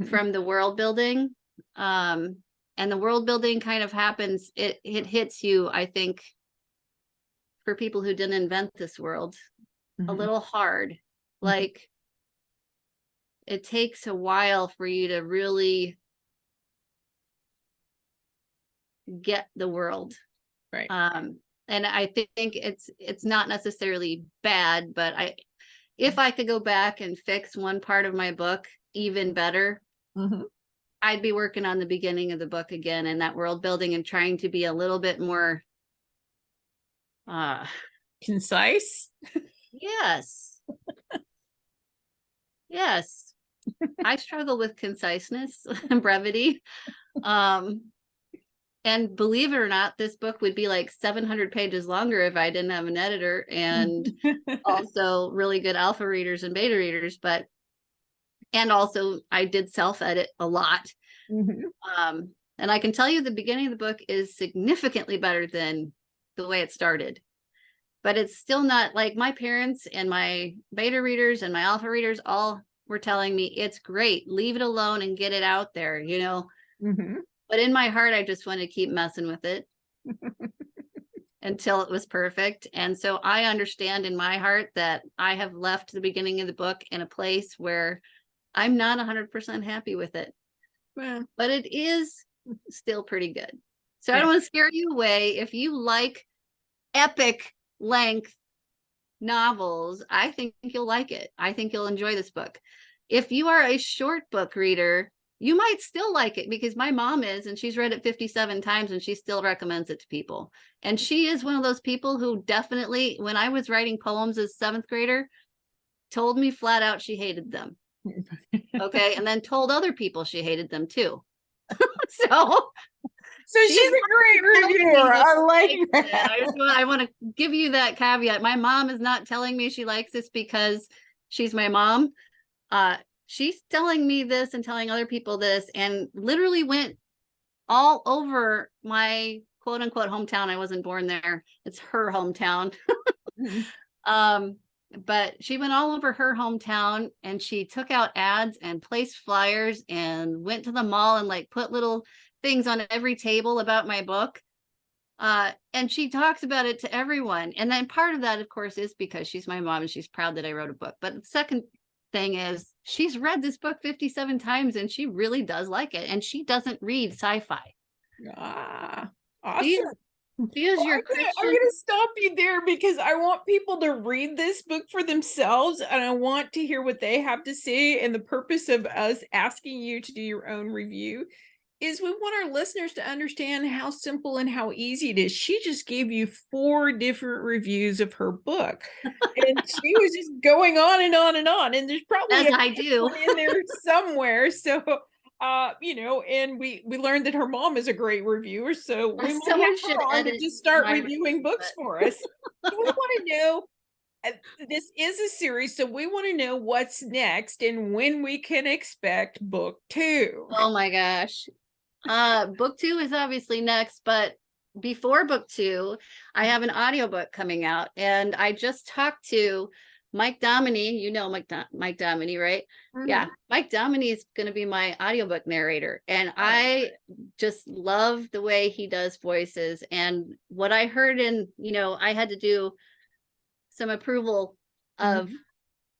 from the world building. And the world building kind of happens, it hits you, I think, for people who didn't invent this world, a little hard. Like, it takes a while for you to really get the world. Right. And I think it's not necessarily bad, but if I could go back and fix one part of my book even better, I'd be working on the beginning of the book again, and that world building, and trying to be a little bit more concise. Yes. Yes. I struggle with conciseness and brevity. And believe it or not, this book would be like 700 pages longer if I didn't have an editor and also really good alpha readers and beta readers. And also I did self-edit a lot. And I can tell you the beginning of the book is significantly better than the way it started. But it's still not, like, my parents and my beta readers and my alpha readers all were telling me, it's great, leave it alone and get it out there, you know? But in my heart, I just want to keep messing with it until it was perfect. And so I understand in my heart that I have left the beginning of the book in a place where I'm not 100% happy with it. Well, but it is still pretty good. So I don't want to scare you away. If you like epic length novels, I think you'll like it. I think you'll enjoy this book. If you are a short book reader, you might still like it, because my mom is, and she's read it 57 times and she still recommends it to people. And she is one of those people who definitely, when I was writing poems as a 7th grader, told me flat out she hated them. Okay. And then told other people she hated them too. So she's a great reviewer. I like that. I want to give you that caveat. My mom is not telling me she likes this because she's my mom. She's telling me this and telling other people this, and literally went all over my quote unquote hometown. I wasn't born there. It's her hometown. But she went all over her hometown, and she took out ads and placed flyers and went to the mall and like put little things on every table about my book. And she talks about it to everyone. And then part of that, of course, is because she's my mom and she's proud that I wrote a book. But the second thing is, she's read this book 57 times and she really does like it. And she doesn't read sci-fi. Awesome. She is Well, your I'm Christian. gonna stop you there because I want people to read this book for themselves, and I want to hear what they have to say. And the purpose of us asking you to do your own review is we want our listeners to understand how simple and how easy it is. She just gave you 4 different reviews of her book, and she was just going on and on and on. And there's probably As a I do. one in there somewhere. So and we learned that her mom is a great reviewer, so we might Someone have should her on to edit just start my reviewing reviews, books but for us. So we want to know, uh, this is a series, so we want to know what's next and when we can expect book 2. oh my gosh. Book 2 is obviously next, but before book 2, I have an audiobook coming out, and I just talked to Mike Dominy. You know Mike Dominy, right? Yeah, Mike Dominy is going to be my audiobook narrator, and I just love the way he does voices. And what I heard I had to do some approval of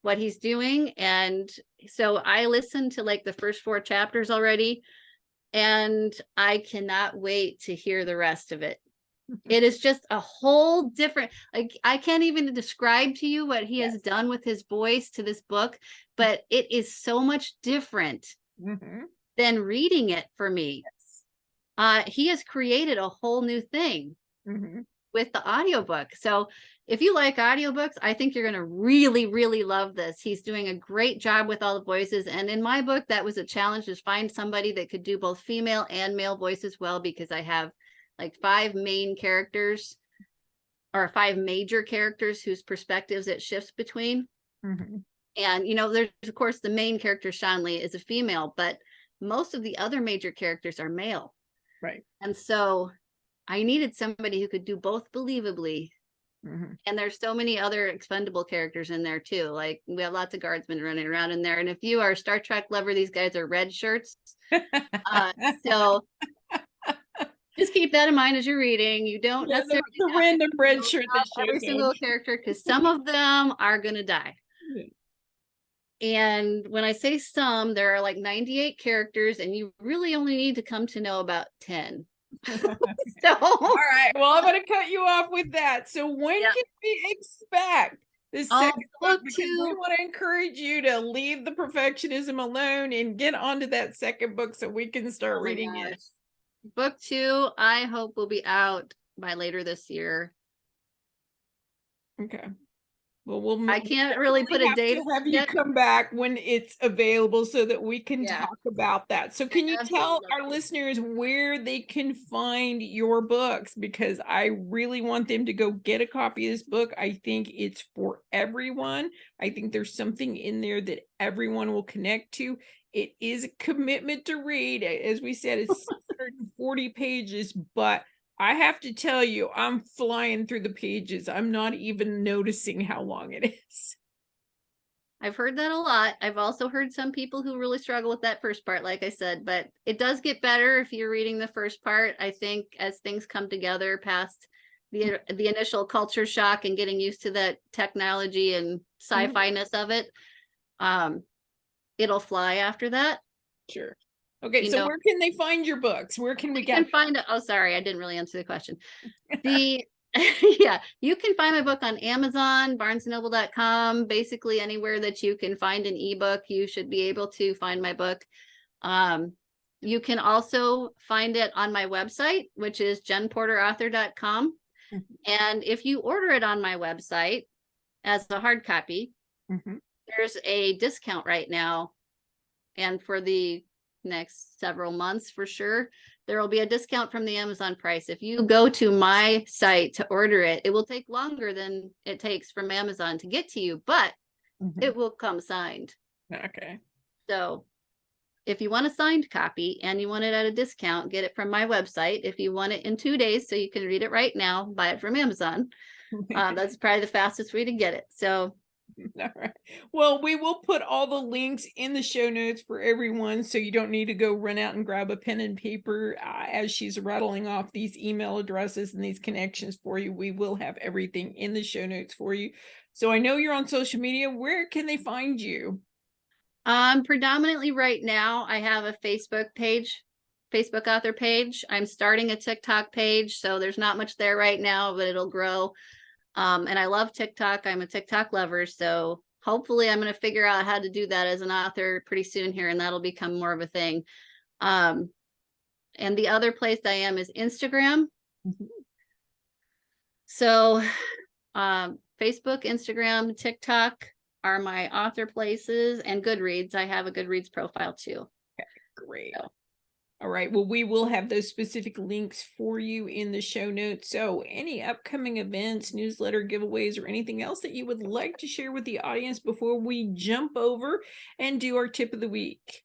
what he's doing, and so I listened to like the first 4 chapters already, and I cannot wait to hear the rest of it. It is just a whole different, like, I can't even describe to you what he has done with his voice to this book, but it is so much different than reading it for me. He has created a whole new thing with the audiobook. So if you like audiobooks, I think you're going to really, really love this. He's doing a great job with all the voices. And in my book, that was a challenge, to find somebody that could do both female and male voices well, because I have like 5 main characters, or 5 major characters whose perspectives it shifts between. And, there's, of course, the main character, Shanley, is a female, but most of the other major characters are male. Right. And so I needed somebody who could do both believably. And there's so many other expendable characters in there too. Like, we have lots of guardsmen running around in there. And if you are a Star Trek lover, these guys are red shirts. So just keep that in mind as you're reading. You don't necessarily the have random red shirt that every shows single up. character, because some of them are going to die. And when I say some, there are like 98 characters, and you really only need to come to know about 10. So, all right, well, I'm going to cut you off with that. So when can we expect the second book? Because we want to encourage you to leave the perfectionism alone and get onto that second book so we can start reading it. Book 2, I hope, will be out by later this year. Okay. Well, I can't really put a date. Have you come back when it's available so that we can talk about that. So can you tell our listeners where they can find your books? Because I really want them to go get a copy of this book. I think it's for everyone. I think there's something in there that everyone will connect to. It is a commitment to read. As we said, it's 640 pages, but I have to tell you, I'm flying through the pages. I'm not even noticing how long it is. I've heard that a lot. I've also heard some people who really struggle with that first part, like I said, but it does get better if you're reading the first part. I think as things come together past the initial culture shock and getting used to that technology and sci-fi-ness of it, it'll fly after that. Sure. Okay, so where can they find your books? Where can we get them? Find it? Oh, sorry, I didn't really answer the question. Yeah, you can find my book on Amazon, barnesandnoble.com, basically anywhere that you can find an ebook, you should be able to find my book. You can also find it on my website, which is jenporterauthor.com. And if you order it on my website as a hard copy, there's a discount right now. And for the next several months, for sure, there will be a discount from the Amazon price. If you go to my site to order it, it will take longer than it takes from Amazon to get to you, but it will come signed. Okay. So if you want a signed copy and you want it at a discount, get it from my website. If you want it in 2 days so you can read it right now, buy it from Amazon. That's probably the fastest way to get it. So all right. Well, we will put all the links in the show notes for everyone, so you don't need to go run out and grab a pen and paper as she's rattling off these email addresses and these connections for you. We will have everything in the show notes for you. So I know you're on social media. Where can they find you? Predominantly right now, I have a Facebook page Facebook author page. I'm starting a TikTok page, so there's not much there right now, but it'll grow. And I love TikTok. I'm a TikTok lover, so hopefully I'm going to figure out how to do that as an author pretty soon here, and that'll become more of a thing. And the other place I am is Instagram. So Facebook, Instagram, TikTok are my author places, and Goodreads. I have a Goodreads profile too. Okay, great. So. All right. Well, we will have those specific links for you in the show notes. So any upcoming events, newsletter giveaways, or anything else that you would like to share with the audience before we jump over and do our tip of the week?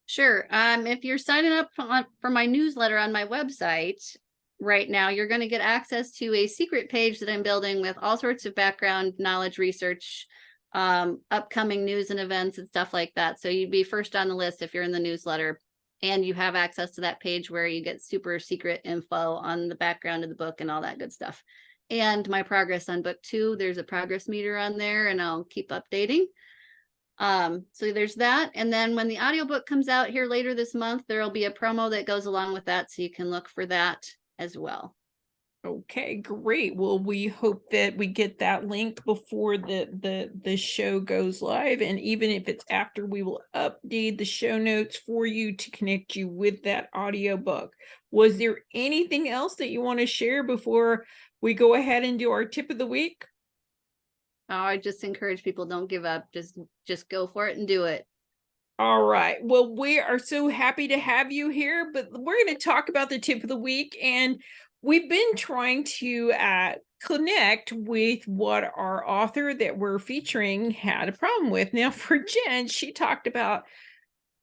Sure. If you're signing up for my newsletter on my website right now, you're going to get access to a secret page that I'm building with all sorts of background knowledge, research, upcoming news and events and stuff like that. So you'd be first on the list if you're in the newsletter, and you have access to that page where you get super secret info on the background of the book and all that good stuff. And my progress on book 2, there's a progress meter on there, and I'll keep updating. So there's that. And then when the audiobook comes out here later this month, there'll be a promo that goes along with that, so you can look for that as well. Okay, great. Well, we hope that we get that link before the show goes live. And even if it's after, we will update the show notes for you to connect you with that audiobook. Was there anything else that you want to share before we go ahead and do our tip of the week? Oh, I just encourage people, don't give up. Just go for it and do it. All right. Well, we are so happy to have you here, but we're going to talk about the tip of the week. And we've been trying to connect with what our author that we're featuring had a problem with. Now, for Jen, she talked about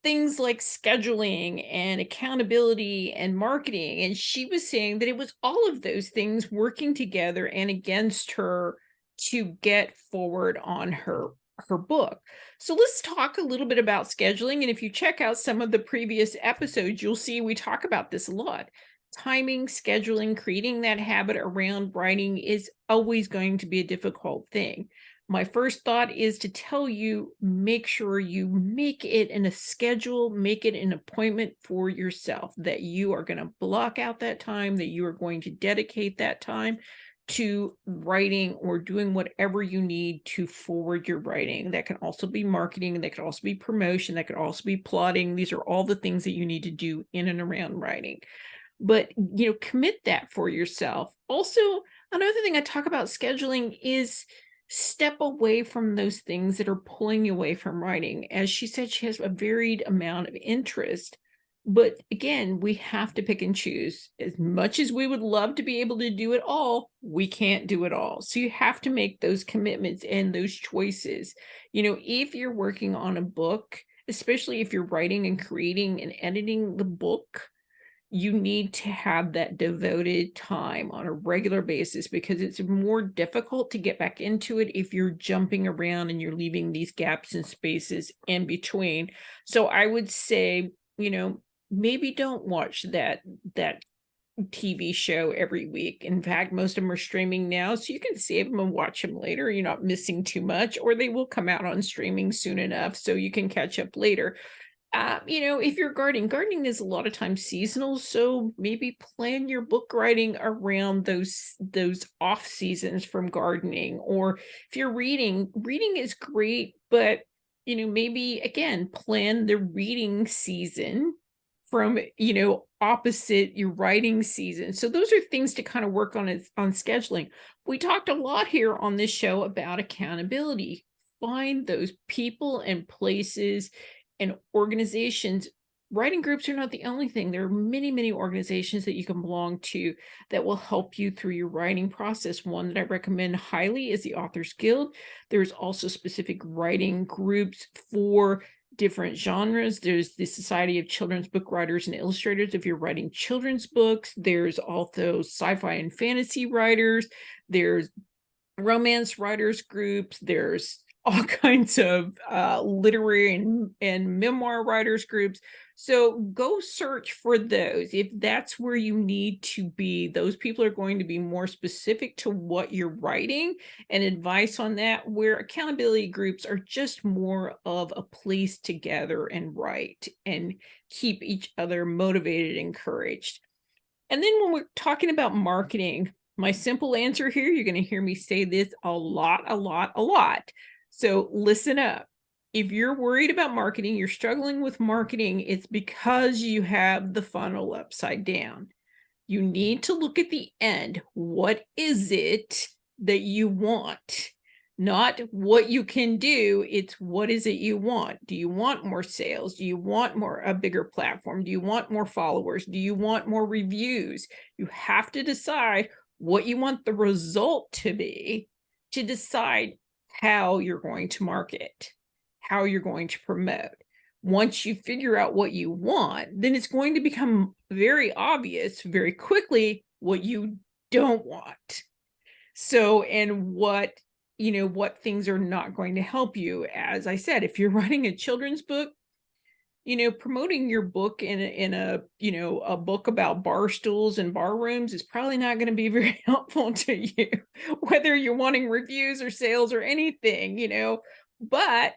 things like scheduling and accountability and marketing. And she was saying that it was all of those things working together and against her to get forward on her book. So let's talk a little bit about scheduling. And if you check out some of the previous episodes, you'll see we talk about this a lot. Timing, scheduling, creating that habit around writing is always going to be a difficult thing. My first thought is to tell you, make sure you make it in a schedule, make it an appointment for yourself, that you are going to block out that time, that you are going to dedicate that time to writing or doing whatever you need to forward your writing. That can also be marketing, that could also be promotion, that could also be plotting. These are all the things that you need to do in and around writing. But, commit that for yourself. Also, another thing I talk about scheduling is step away from those things that are pulling you away from writing. As she said, she has a varied amount of interest. But again, we have to pick and choose. As much as we would love to be able to do it all, we can't do it all. So you have to make those commitments and those choices. If you're working on a book, especially if you're writing and creating and editing the book, you need to have that devoted time on a regular basis, because it's more difficult to get back into it if you're jumping around and you're leaving these gaps and spaces in between. So I would say, maybe don't watch that TV show every week. In fact, most of them are streaming now, so you can save them and watch them later. You're not missing too much, or they will come out on streaming soon enough so you can catch up later. If you're gardening is a lot of times seasonal, so maybe plan your book writing around those off seasons from gardening. Or if you're reading is great, but maybe again plan the reading season from opposite your writing season. So those are things to kind of work on scheduling. We talked a lot here on this show about accountability. Find those people and places and organizations. Writing groups are not the only thing. There are many, many organizations that you can belong to that will help you through your writing process. One that I recommend highly is the Authors Guild. There's also specific writing groups for different genres. There's the Society of Children's Book Writers and Illustrators if you're writing children's books. There's also sci-fi and fantasy writers. There's romance writers groups. There's all kinds of literary and memoir writers groups. So go search for those. If that's where you need to be, those people are going to be more specific to what you're writing and advice on that, where accountability groups are just more of a place to gather and write and keep each other motivated and encouraged. And then when we're talking about marketing, my simple answer here, you're going to hear me say this a lot, a lot, a lot. So listen up. If you're worried about marketing, you're struggling with marketing, it's because you have the funnel upside down. You need to look at the end. What is it that you want? Not what you can do, it's what is it you want? Do you want more sales? Do you want a bigger platform? Do you want more followers? Do you want more reviews? You have to decide what you want the result to be to decide how you're going to market, how you're going to promote. Once you figure out what you want, then it's going to become very obvious very quickly what you don't want. So, and what things are not going to help you. As I said, if you're writing a children's book, promoting your book in a book about bar stools and bar rooms is probably not going to be very helpful to you, whether you're wanting reviews or sales or anything. But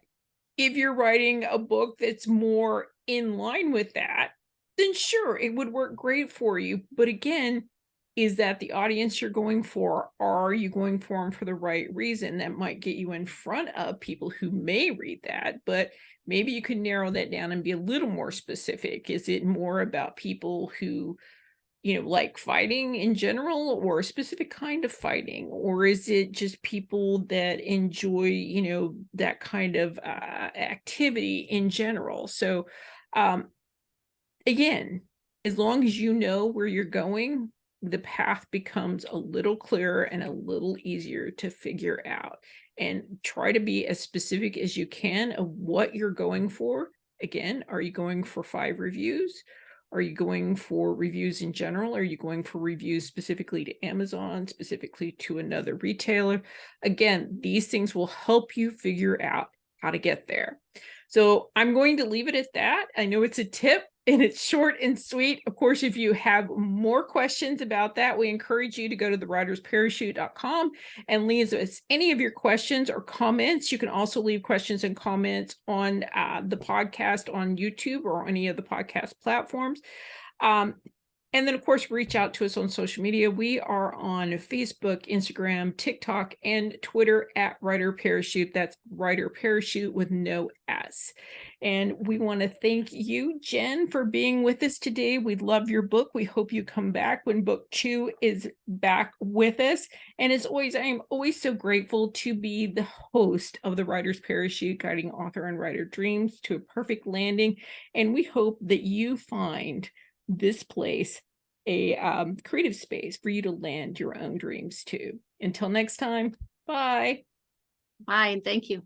if you're writing a book that's more in line with that, then sure, it would work great for you. But again, is that the audience you're going for? Are you going for them for the right reason? That might get you in front of people who may read that, but maybe you can narrow that down and be a little more specific. Is it more about people who like fighting in general, or a specific kind of fighting? Or is it just people that enjoy, that kind of activity in general? So, again, as long as you know where you're going, the path becomes a little clearer and a little easier to figure out. And try to be as specific as you can of what you're going for. Again, are you going for 5 reviews? Are you going for reviews in general? Are you going for reviews specifically to Amazon, specifically to another retailer? Again, these things will help you figure out how to get there. So I'm going to leave it at that. I know it's a tip and it's short and sweet. Of course, if you have more questions about that, we encourage you to go to thewritersparachute.com and leave us any of your questions or comments. You can also leave questions and comments on the podcast on YouTube or any of the podcast platforms. And then, of course, reach out to us on social media. We are on Facebook, Instagram, TikTok, and Twitter at Writer Parachute. That's Writer Parachute with no S. And we want to thank you, Jen, for being with us today. We love your book. We hope you come back when book 2 is back with us. And as always, I am always so grateful to be the host of the Writer's Parachute, guiding author and writer dreams to a perfect landing. And we hope that you find this place a creative space for you to land your own dreams too. Until next time, bye. Bye, and thank you.